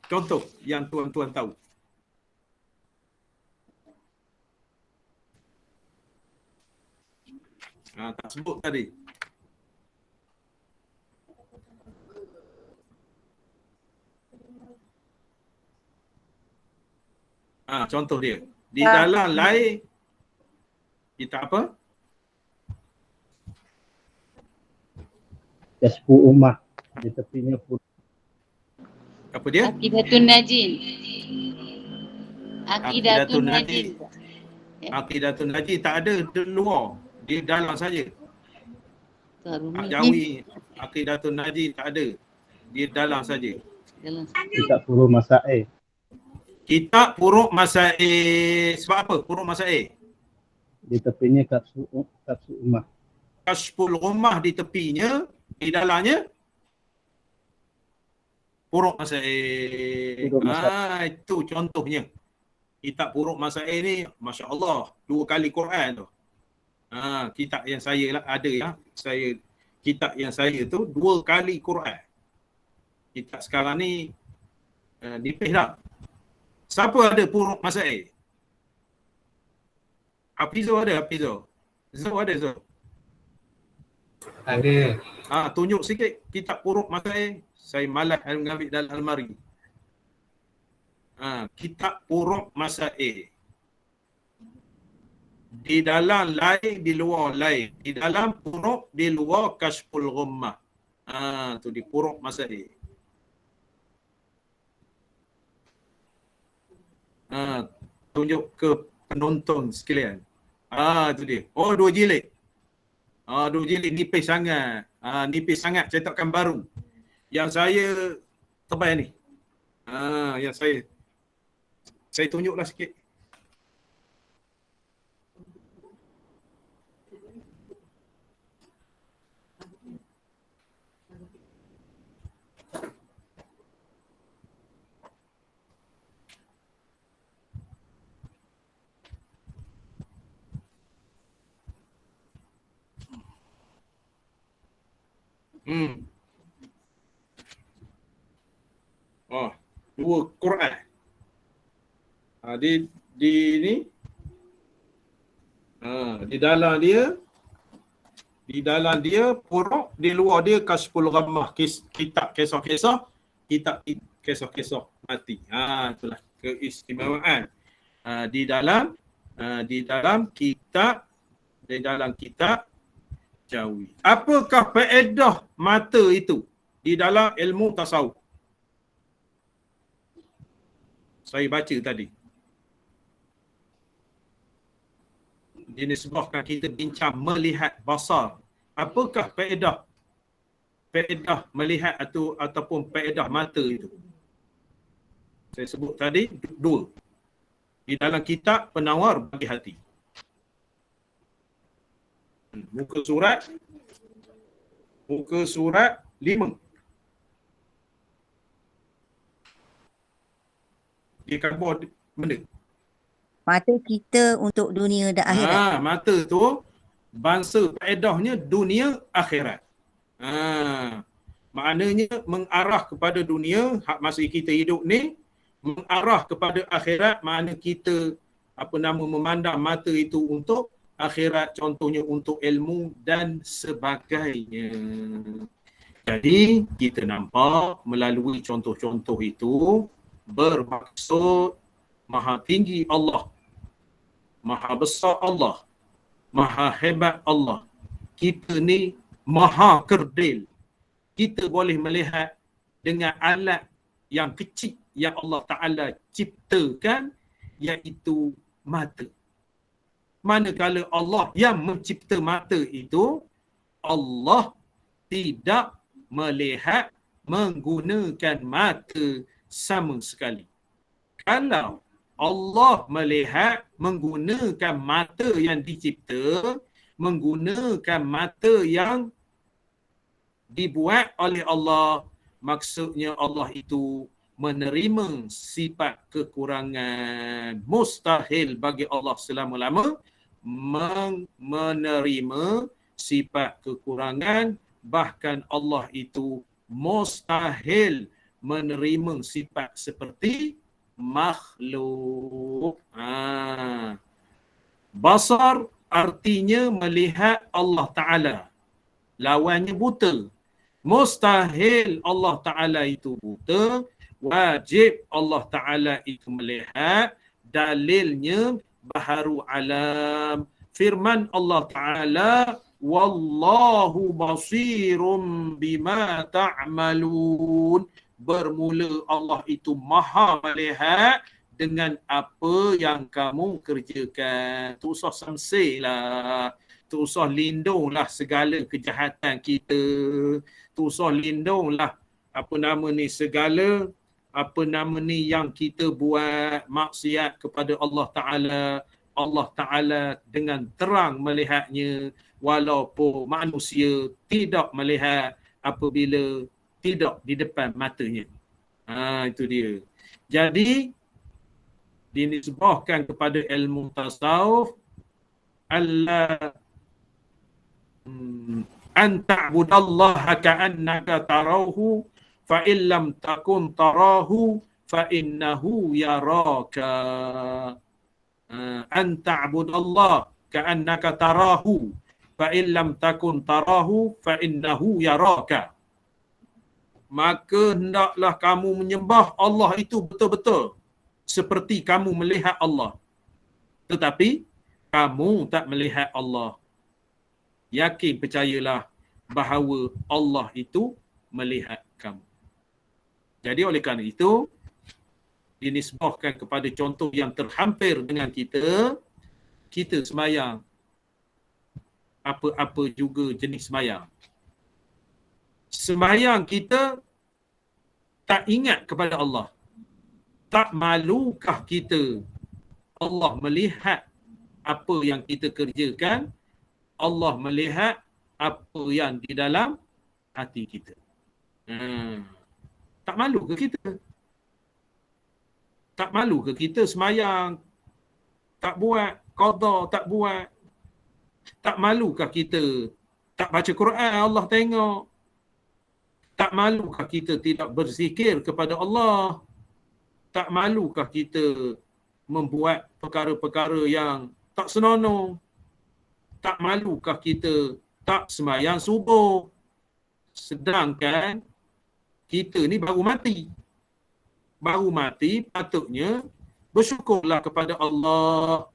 Contoh yang tuan-tuan tahu. Tak sebut tadi. Contoh dia. Di dalam lain, kita apa? Kasbu Ummah. Di tepinya pun. Apa dia? Aqidatun Najin. Aqidatun Najin. Aqidatun Najin tak ada di luar. Di dalam saja. Jawi, Aqidatun Najin tak ada. Di dalam saja. Kitab Furuq Masail. Kitab Furuq Masail. Sebab apa Furuq Masail? Di tepinya Kasbu Ummah. Kashful Ghummah di tepinya, di dalamnya Furuq Masail. Itu contohnya. Kitab Furuq Masail ni, Masya Allah, 2 kali Quran tu. Kitab yang saya lah ada ya. Kitab yang saya tu 2 kali Quran. Kitab sekarang ni nipis dah. Siapa ada Furuq Masail? Hafizo ada, Hafizo. Zul ada, Zul. Ada. Tunjuk sikit kitab Furuq Masail. Saya malas mengambil dalam almari. Kitab Furuq Masail. Di dalam lain, di luar lain. Di dalam Furuq, di luar Kashful Ghummah. Tu di Furuq Masail. Tunjuk ke penonton sekalian. Tu dia. Oh, 2 jilid. 2 jilid nipis sangat. Nipis sangat cetakan baru. Yang saya tebal ni. Yang saya tunjuklah sikit. Oh, 2 Quran. Di ni di dalam dia puruk, di luar dia kasful ghammah, kitab kisah-kisah, kitab kisah-kisah mati. Itulah keistimewaan di dalam kitab Jawi. Apakah faedah mata itu di dalam ilmu tasawuf? Saya baca tadi. Dinisbahkan kita bincang melihat basar. Apakah faedah melihat ataupun faedah mata itu? Saya sebut tadi 2. Di dalam kitab Penawar Bagi Hati. Muka surat 5. Dia kata benda. Mata kita untuk dunia dan akhirat. Mata tu bangsa faedahnya dunia akhirat. Maknanya mengarah kepada dunia masa kita hidup ni, mengarah kepada akhirat, makna kita memandang mata itu untuk akhirat, contohnya untuk ilmu dan sebagainya. Jadi kita nampak melalui contoh-contoh itu bermaksud maha tinggi Allah, maha besar Allah, maha hebat Allah. Kita ni maha kerdil. Kita boleh melihat dengan alat yang kecil yang Allah Ta'ala ciptakan, iaitu mata. Manakala Allah yang mencipta mata itu, Allah tidak melihat menggunakan mata sama sekali. Kalau Allah melihat menggunakan mata yang dicipta, menggunakan mata yang dibuat oleh Allah, maksudnya Allah itu menerima sifat kekurangan. Mustahil bagi Allah selama-lama menerima sifat kekurangan, bahkan Allah itu mustahil menerima sifat seperti makhluk. Basar artinya melihat Allah Ta'ala. Lawannya buta. Mustahil Allah Ta'ala itu buta. Wajib Allah Ta'ala itu melihat. Dalilnya baharu alam. Firman Allah Ta'ala, wallahu basirum bima ta'malun. Bermula Allah itu maha melihat dengan apa yang kamu kerjakan. Tu usah samsilah. Tu usah lindunglah segala kejahatan kita. Tu usah lindunglah segala yang kita buat maksiat kepada Allah Ta'ala. Allah Ta'ala dengan terang melihatnya, walaupun manusia tidak melihat apabila tidak di depan matanya. Itu dia. Jadi dinisbahkan kepada ilmu tasawuf, Allah an ta'budallaha ka'annaka tarahu fa in lam takun tarahu fa innahu yaraka. An ta'budallaha ka'annaka tarahu fa in lam takun tarahu fa innahu yaraka. Maka hendaklah kamu menyembah Allah itu betul-betul seperti kamu melihat Allah. Tetapi kamu tak melihat Allah. Yakin, percayalah bahawa Allah itu melihat kamu. Jadi oleh kerana itu, dinisbahkan kepada contoh yang terhampir dengan kita semayang. Apa-apa juga jenis semayang. Semayang kita tak ingat kepada Allah. Tak malukah kita Allah melihat apa yang kita kerjakan? Allah melihat apa yang di dalam hati kita. Tak malu ke kita? Tak malu ke kita semayang tak buat, qada tak buat? Tak malukah kita tak baca Quran, Allah tengok? Tak malukah kita tidak berzikir kepada Allah? Tak malukah kita membuat perkara-perkara yang tak senonoh? Tak malukah kita tak sembahyang subuh? Sedangkan kita ni baru mati. Baru mati, patutnya bersyukurlah kepada Allah.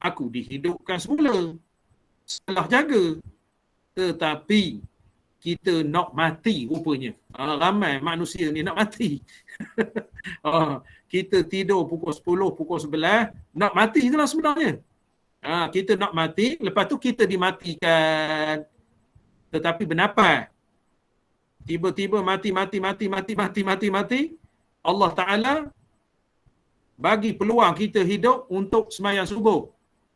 Aku dihidupkan semula. Salah jaga. Tetapi kita nak mati rupanya. Ramai manusia ni nak mati. Kita tidur pukul 10, pukul 11, nak mati itulah sebenarnya. Kita nak mati, lepas tu kita dimatikan. Tetapi bernafas. Tiba-tiba mati. Allah Ta'ala bagi peluang kita hidup untuk sembahyang subuh.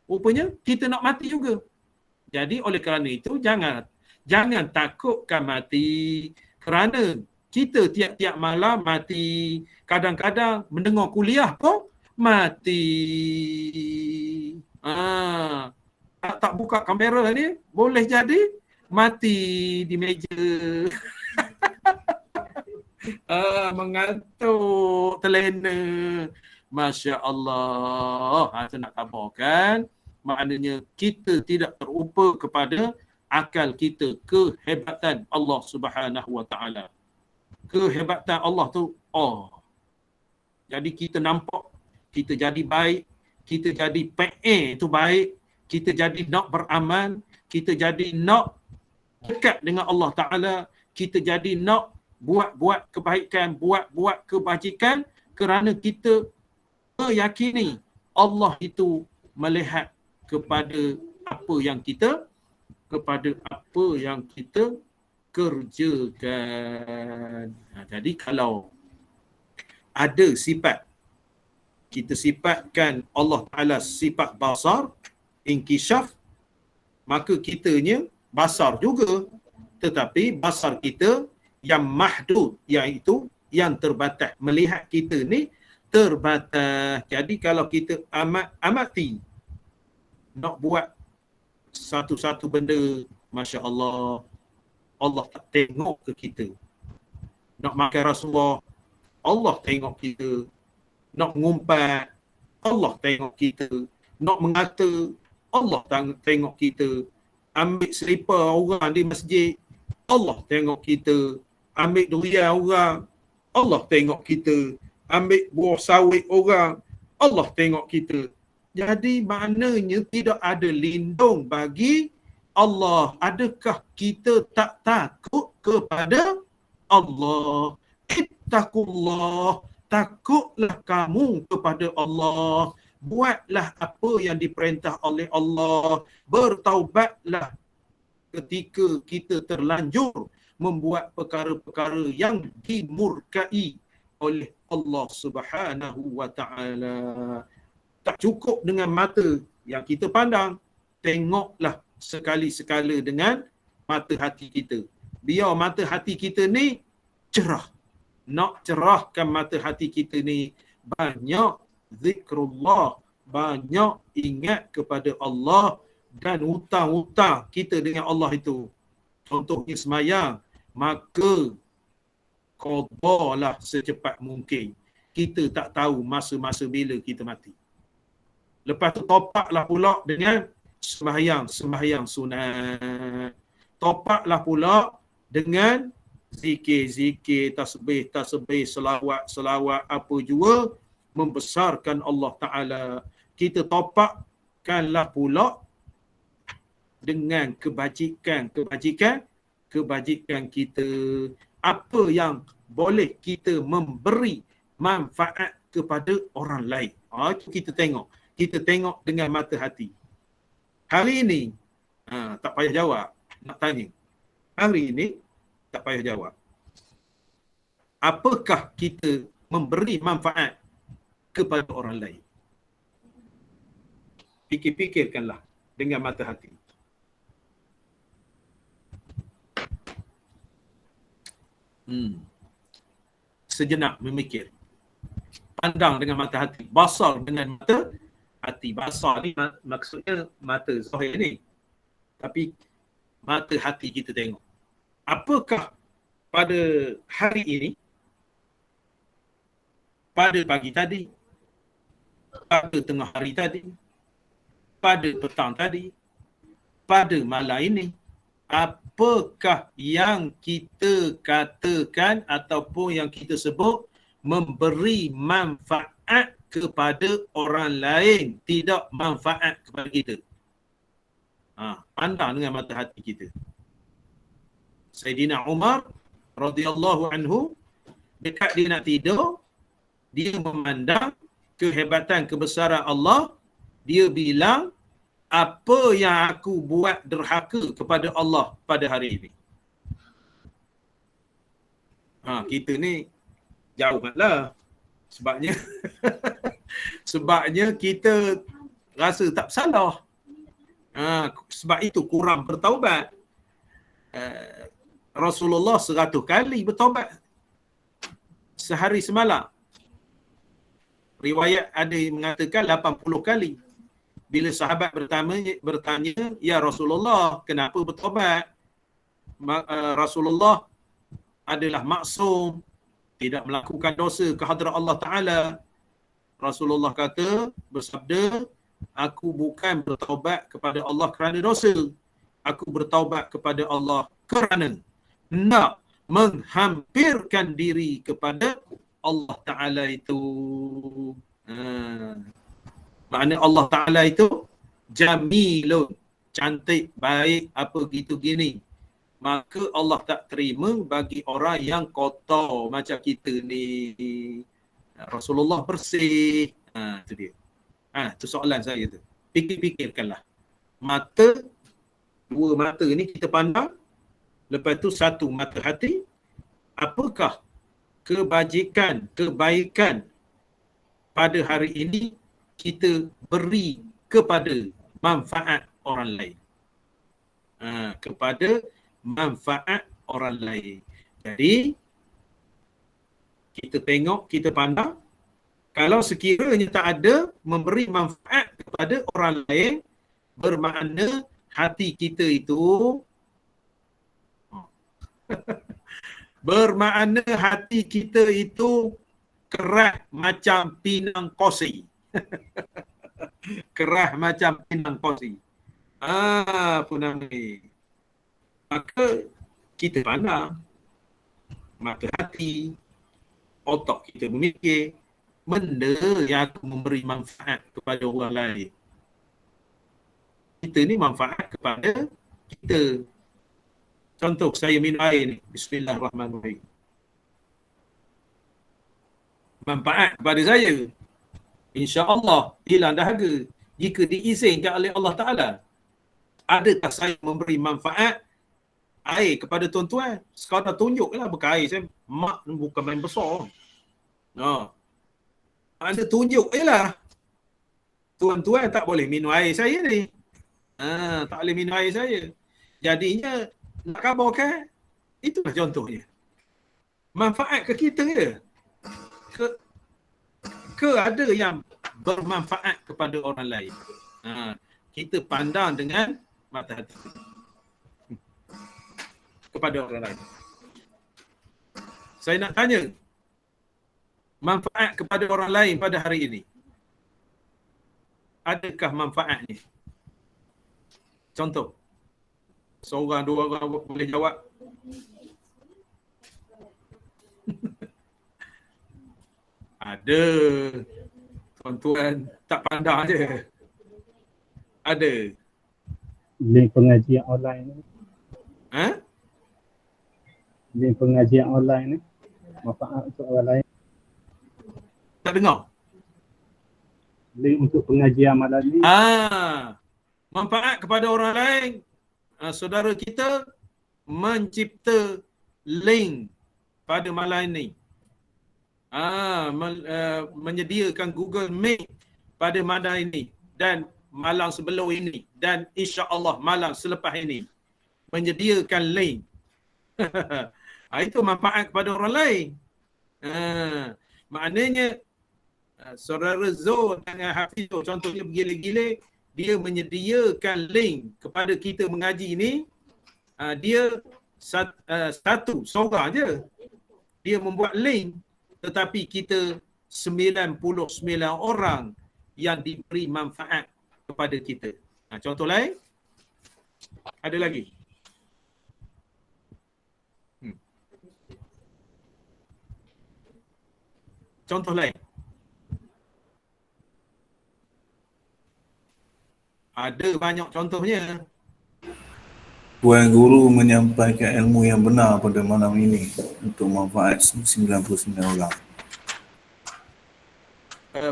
Rupanya kita nak mati juga. Jadi oleh kerana itu jangan takutkan mati, kerana kita tiap-tiap malam mati. Kadang-kadang mendengar kuliah pun mati. Tak buka kamera ni, boleh jadi mati di meja. Mengantuk, terlena. Masya Allah. Saya nak khabarkan, maknanya kita tidak terupa kepada akal kita, kehebatan Allah Subhanahu Wa Taala. Kehebatan Allah tu, jadi kita nampak, kita jadi baik, kita jadi PA tu baik, kita jadi nak beramal, kita jadi nak dekat dengan Allah Ta'ala, kita jadi nak buat kebaikan, buat kebajikan, kerana kita meyakini Allah itu melihat kepada apa yang kita kerjakan. Jadi kalau ada sifat, kita sifatkan Allah Ta'ala sifat basar, inkishaf, maka kitanya basar juga. Tetapi basar kita yang mahdud, iaitu yang terbatas. Melihat kita ni terbatas. Jadi kalau kita amati nak buat satu-satu benda, Masya Allah, Allah tak tengok ke kita. Nak makan Rasulullah, Allah tengok kita. Nak mengumpat, Allah tengok kita. Nak mengata, Allah tengok kita. Ambil selipar orang di masjid, Allah tengok kita. Ambil durian orang, Allah tengok kita. Ambil buah sawit orang, Allah tengok kita. Jadi maknanya tidak ada lindung bagi Allah. Adakah kita tak takut kepada Allah? Ittaqullah, takutlah kamu kepada Allah. Buatlah apa yang diperintah oleh Allah. Bertaubatlah ketika kita terlanjur membuat perkara-perkara yang dimurkai oleh Allah Subhanahu Wa Taala. Tak cukup dengan mata yang kita pandang. Tengoklah sekali-sekala dengan mata hati kita. Biar mata hati kita ni cerah. Nak cerahkan mata hati kita ni, banyak zikrullah, banyak ingat kepada Allah, dan hutang-hutang kita dengan Allah itu. Contohnya sembahyang, maka qadalah secepat mungkin. Kita tak tahu masa-masa bila kita mati. Lepas tu topaklah pula dengan sembahyang sunat. Topaklah pula dengan zikir-zikir, tasbih, selawat apa jua, membesarkan Allah Ta'ala. Kita topakkanlah pula dengan kebajikan kita. Apa yang boleh kita memberi manfaat kepada orang lain. Itu kita tengok. Kita tengok dengan mata hati. Hari ini, tak payah jawab, nak tanya. Hari ini, tak payah jawab. Apakah kita memberi manfaat kepada orang lain? Fikir-fikirkanlah dengan mata hati. Sejenak memikir. Pandang dengan mata hati. Basar dengan mata hati. Basar ni maksudnya mata zahir ni. Tapi mata hati kita tengok. Apakah pada hari ini, pada pagi tadi, pada tengah hari tadi, pada petang tadi, pada malam ini, apakah yang kita katakan ataupun yang kita sebut memberi manfaat kepada orang lain, tidak manfaat kepada kita. Pandang dengan mata hati kita. Sayyidina Umar radhiyallahu anhu, dekat dia nak tidur, dia memandang kehebatan kebesaran Allah, dia bilang, apa yang aku buat derhaka kepada Allah pada hari ini? Kita ni jauh lah. Sebabnya kita rasa tak bersalah. Sebab itu kurang bertaubat. Rasulullah 100 kali bertaubat sehari semalam. Riwayat ada yang mengatakan 80 kali. Bila sahabat bertanya, ya Rasulullah, kenapa bertaubat? Rasulullah adalah maksum, tidak melakukan dosa ke hadrat Allah Ta'ala. Rasulullah bersabda, aku bukan bertaubat kepada Allah kerana dosa. Aku bertaubat kepada Allah kerana nak menghampirkan diri kepada Allah Ta'ala itu. Maknanya Allah Ta'ala itu jamilun, cantik, baik, apa gitu gini. Maka Allah tak terima bagi orang yang kotor macam kita ni. Rasulullah bersih. Itu dia. Itu soalan saya tu. Fikirkanlah. Dua mata ni kita pandang. Lepas tu satu mata hati. Apakah kebaikan pada hari ini kita beri kepada manfaat orang lain. Kepada manfaat orang lain. Jadi, kita tengok, kita pandang, kalau sekiranya tak ada memberi manfaat kepada orang lain, bermakna hati kita itu bermakna hati kita itu keras macam pinang kosi. Keras macam pinang kosi. Punang ni. Maka kita pandang, mata hati, otak kita memikir, benda yang akan memberi manfaat kepada orang lain. Kita ni manfaat kepada kita. Contoh, saya minum air ni. Bismillahirrahmanirrahim. Manfaat kepada saya. InsyaAllah hilang dahaga jika diizinkan oleh Allah Ta'ala. Adakah saya memberi manfaat air kepada tuan-tuan? Sekadar tunjuklah bukan air saya. Mak bukan main besar. Anda tunjuk je lah. Tuan-tuan tak boleh minum air saya ni. Tak boleh minum air saya. Jadinya nak kabarkan, itulah contohnya. Manfaat ke kita je. Ke ada yang bermanfaat kepada orang lain. Kita pandang dengan mata hati kepada orang lain. Saya nak tanya, manfaat kepada orang lain pada hari ini, adakah manfaatnya? Contoh, seorang, dua orang boleh jawab. Ada. Tuan-tuan tak pandang je. Ada. Link pengajian online ni. Link pengajian online ni. Manfaat untuk orang lain. Tak dengar? Link untuk pengajian malam ni. Manfaat kepada orang lain. Saudara kita mencipta link pada malam ini. Menyediakan Google Meet pada malam ini dan malam sebelum ini dan insya-Allah malam selepas ini menyediakan link. Itu manfaat kepada orang lain. Maknanya saudara Zul dengan Hafizul contohnya bergila-gila, dia menyediakan link kepada kita mengaji ni. Dia satu seorang je. Dia membuat link, tetapi kita 99 orang yang diberi manfaat kepada kita. Contoh lain? Ada lagi? Contoh lain? Ada banyak contohnya. Puan Guru menyampaikan ilmu yang benar pada malam ini untuk manfaat 99 orang.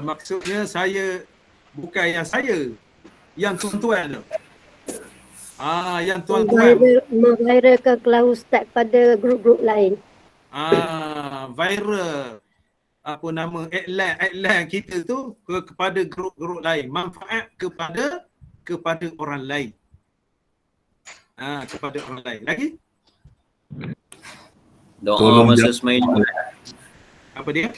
Maksudnya saya, bukan yang saya, yang tuan-tuan tu. Yang tuan-tuan. Memviralkan kelas Ustaz pada grup-grup lain. Viral apa nama iklan kita tu kepada grup-grup lain, manfaat kepada orang lain. Kepada orang lain. Lagi? Doa masa semain Jumaat. Apa dia?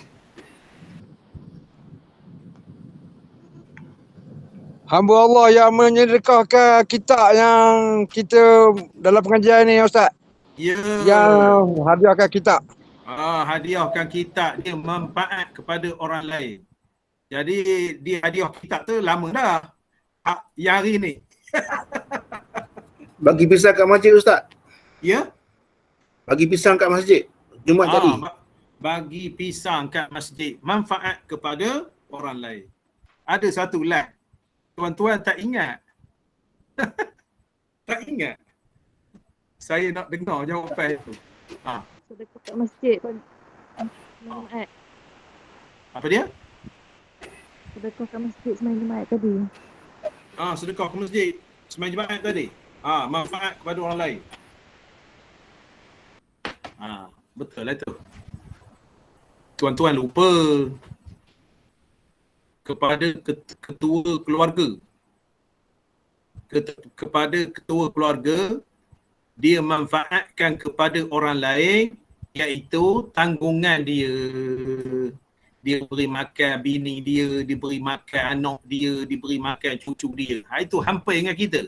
Hamba Allah yang menyedekahkan kitab yang kita dalam pengajian ni Ustaz. Ya. Yang hadiahkan kitab. Hadiahkan kitab, dia manfaat kepada orang lain. Jadi dia hadiah kitab tu lama dah. Yang hari ni. Bagi pisang kat masjid Ustaz. Ya? Bagi pisang kat masjid. Jumaat tadi. Bagi pisang kat masjid, manfaat kepada orang lain. Ada satu live. Tuan-tuan tak ingat. Tak ingat. Saya nak dengar jawapan itu. Sedekah kat masjid. Apa dia? Sedekah kat masjid semain Jumaat tadi. Sedekah ke masjid semain Jumaat tadi. Manfaat kepada orang lain. Betul lah tu. Tuan-tuan lupa kepada ketua keluarga. Kepada ketua keluarga, dia manfaatkan kepada orang lain, iaitu tanggungan dia. Dia beri makan bini dia, diberi makan anak dia, diberi makan cucu dia. Itu hampir dengan kita.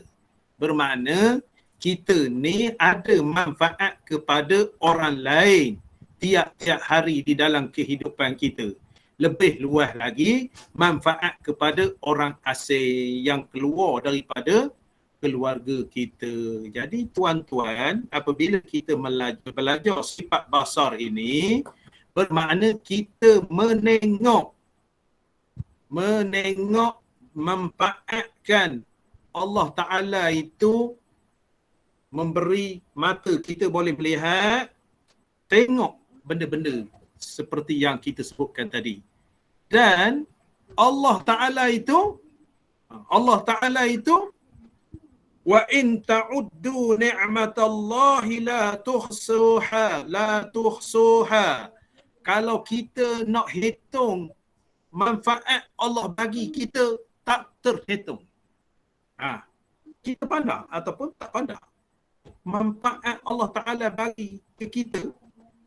Bermakna kita ni ada manfaat kepada orang lain tiap-tiap hari di dalam kehidupan kita. Lebih luas lagi, manfaat kepada orang asing yang keluar daripada keluarga kita. Jadi tuan-tuan, apabila kita belajar sifat basar ini, bermakna kita menengok memanfaatkan Allah Ta'ala itu memberi mata kita boleh melihat, tengok benda-benda seperti yang kita sebutkan tadi. Dan Allah Ta'ala itu wa in ta'uddu ni'matallahi la tuhsuha. Kalau kita nak hitung manfaat Allah bagi kita, tak terhitung. Kita pandang ataupun tak pandang. Manfaat Allah Ta'ala bagi ke kita,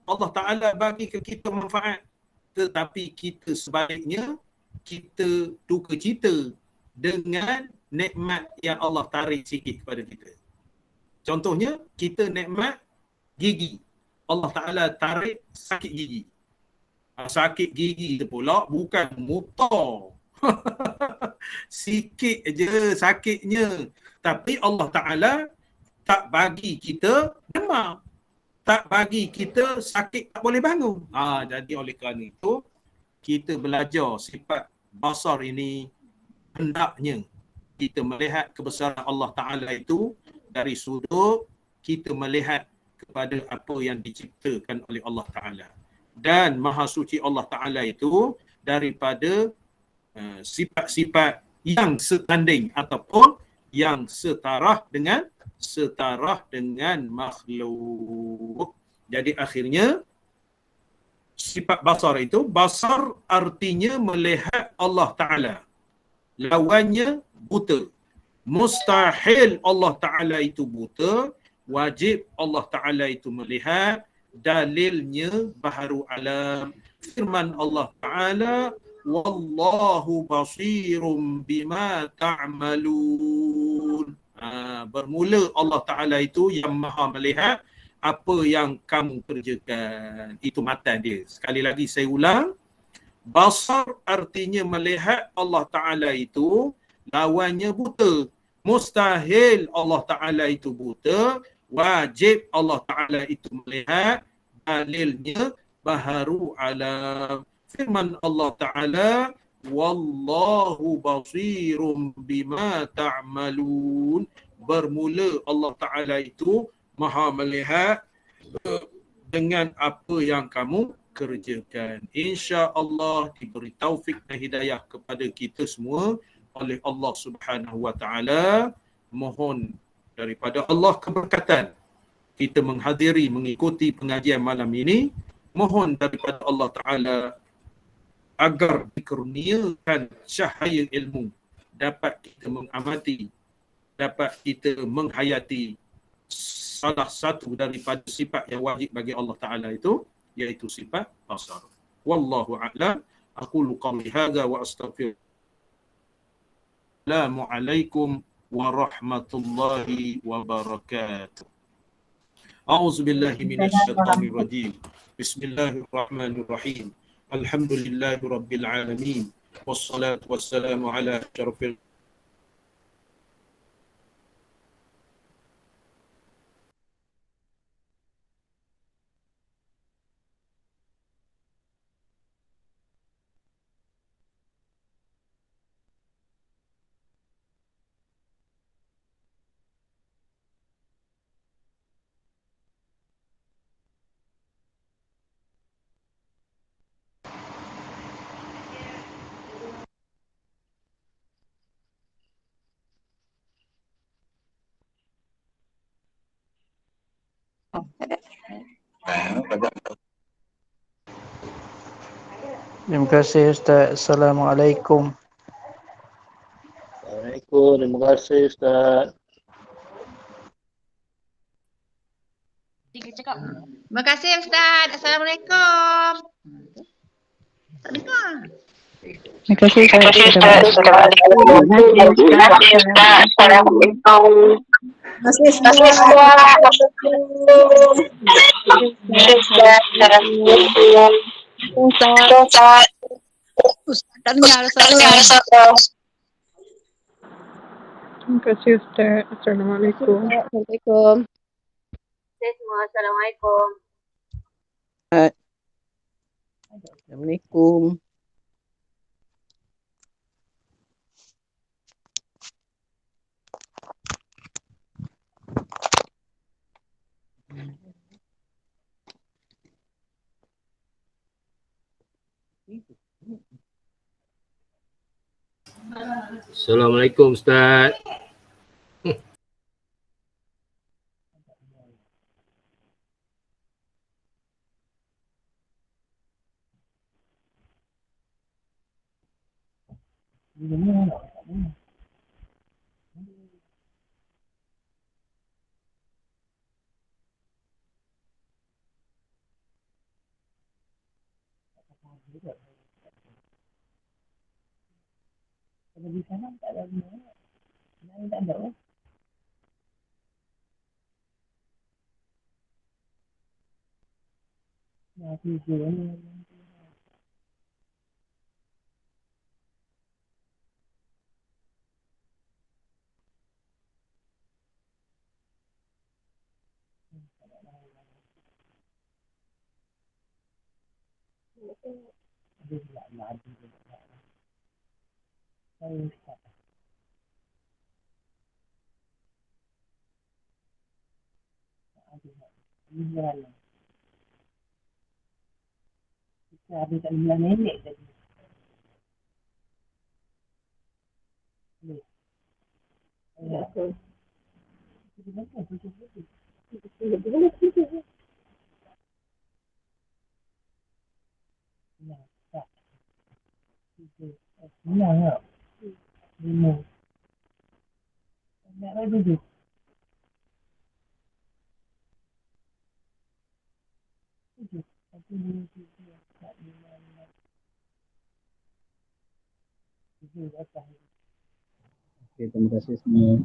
Allah Ta'ala bagi ke kita manfaat, tetapi kita sebaliknya kita duka cita dengan nikmat yang Allah tarik sikit kepada kita. Contohnya, kita nikmat gigi. Allah Ta'ala tarik sakit gigi. Sakit gigi tu pula bukan mutar. Sikit je sakitnya. Tapi Allah Ta'ala tak bagi kita demam. Tak bagi kita sakit tak boleh bangun. Jadi oleh kerana itu, kita belajar sifat basar ini, hendaknya kita melihat kebesaran Allah Ta'ala itu dari sudut kita melihat kepada apa yang diciptakan oleh Allah Ta'ala. Dan Maha Suci Allah Ta'ala itu daripada sifat-sifat yang setanding ataupun yang setara dengan makhluk. Jadi akhirnya sifat basar itu, basar artinya melihat Allah Ta'ala. Lawannya buta. Mustahil Allah Ta'ala itu buta. Wajib Allah Ta'ala itu melihat. Dalilnya baharu alam. Firman Allah Ta'ala, wallahu basirum bima ta'malun. Bermula Allah Ta'ala itu yang maha melihat apa yang kamu kerjakan. Itu matan dia. Sekali lagi saya ulang. Basar artinya melihat. Allah Ta'ala itu lawannya buta. Mustahil Allah Ta'ala itu buta. Wajib Allah Ta'ala itu melihat. Dalilnya baharu alam. Firman Allah Ta'ala, wallahu basirum bima ta'malun. Bermula Allah Ta'ala itu maha melihat dengan apa yang kamu kerjakan. InsyaAllah diberi taufik dan hidayah kepada kita semua oleh Allah Subhanahu Wa Ta'ala. Mohon daripada Allah keberkatan kita menghadiri, mengikuti pengajian malam ini. Mohon daripada Allah Ta'ala agar dikurniakan cahaya ilmu, dapat kita mengamati, dapat kita menghayati salah satu daripada sifat yang wajib bagi Allah Ta'ala itu, iaitu sifat basar. Wallahu a'lam. Aqulu qawli hadha wa astaghfir. Assalamualaikum warahmatullahi wabarakatuh. A'udzu billahi minasyaitonir rajim. Bismillahirrahmanirrahim. Alhamdulillahi rabbil alamin. Wassalatu wassalamu ala asyrafil Terima kasih Ustaz. Assalamualaikum. Assalamualaikum. Terima kasih Ustaz. Terima kasih Ustaz. Assalamualaikum. Tak dengar. Terima kasih Ustaz. Assalamualaikum. Ustaz. Tak dengar Ustaz. Terima kasih Ustaz. Assalamualaikum. Assalamualaikum. Assalamualaikum. Assalamualaikum. Assalamualaikum Ustaz. Kalau di sana tak ada benda. Lain tak ada. Ya, tiga ni. Kita habis kat 9 minit tadi. Senang tak? 5. Nak lagi 7. Okey, terima kasih semua.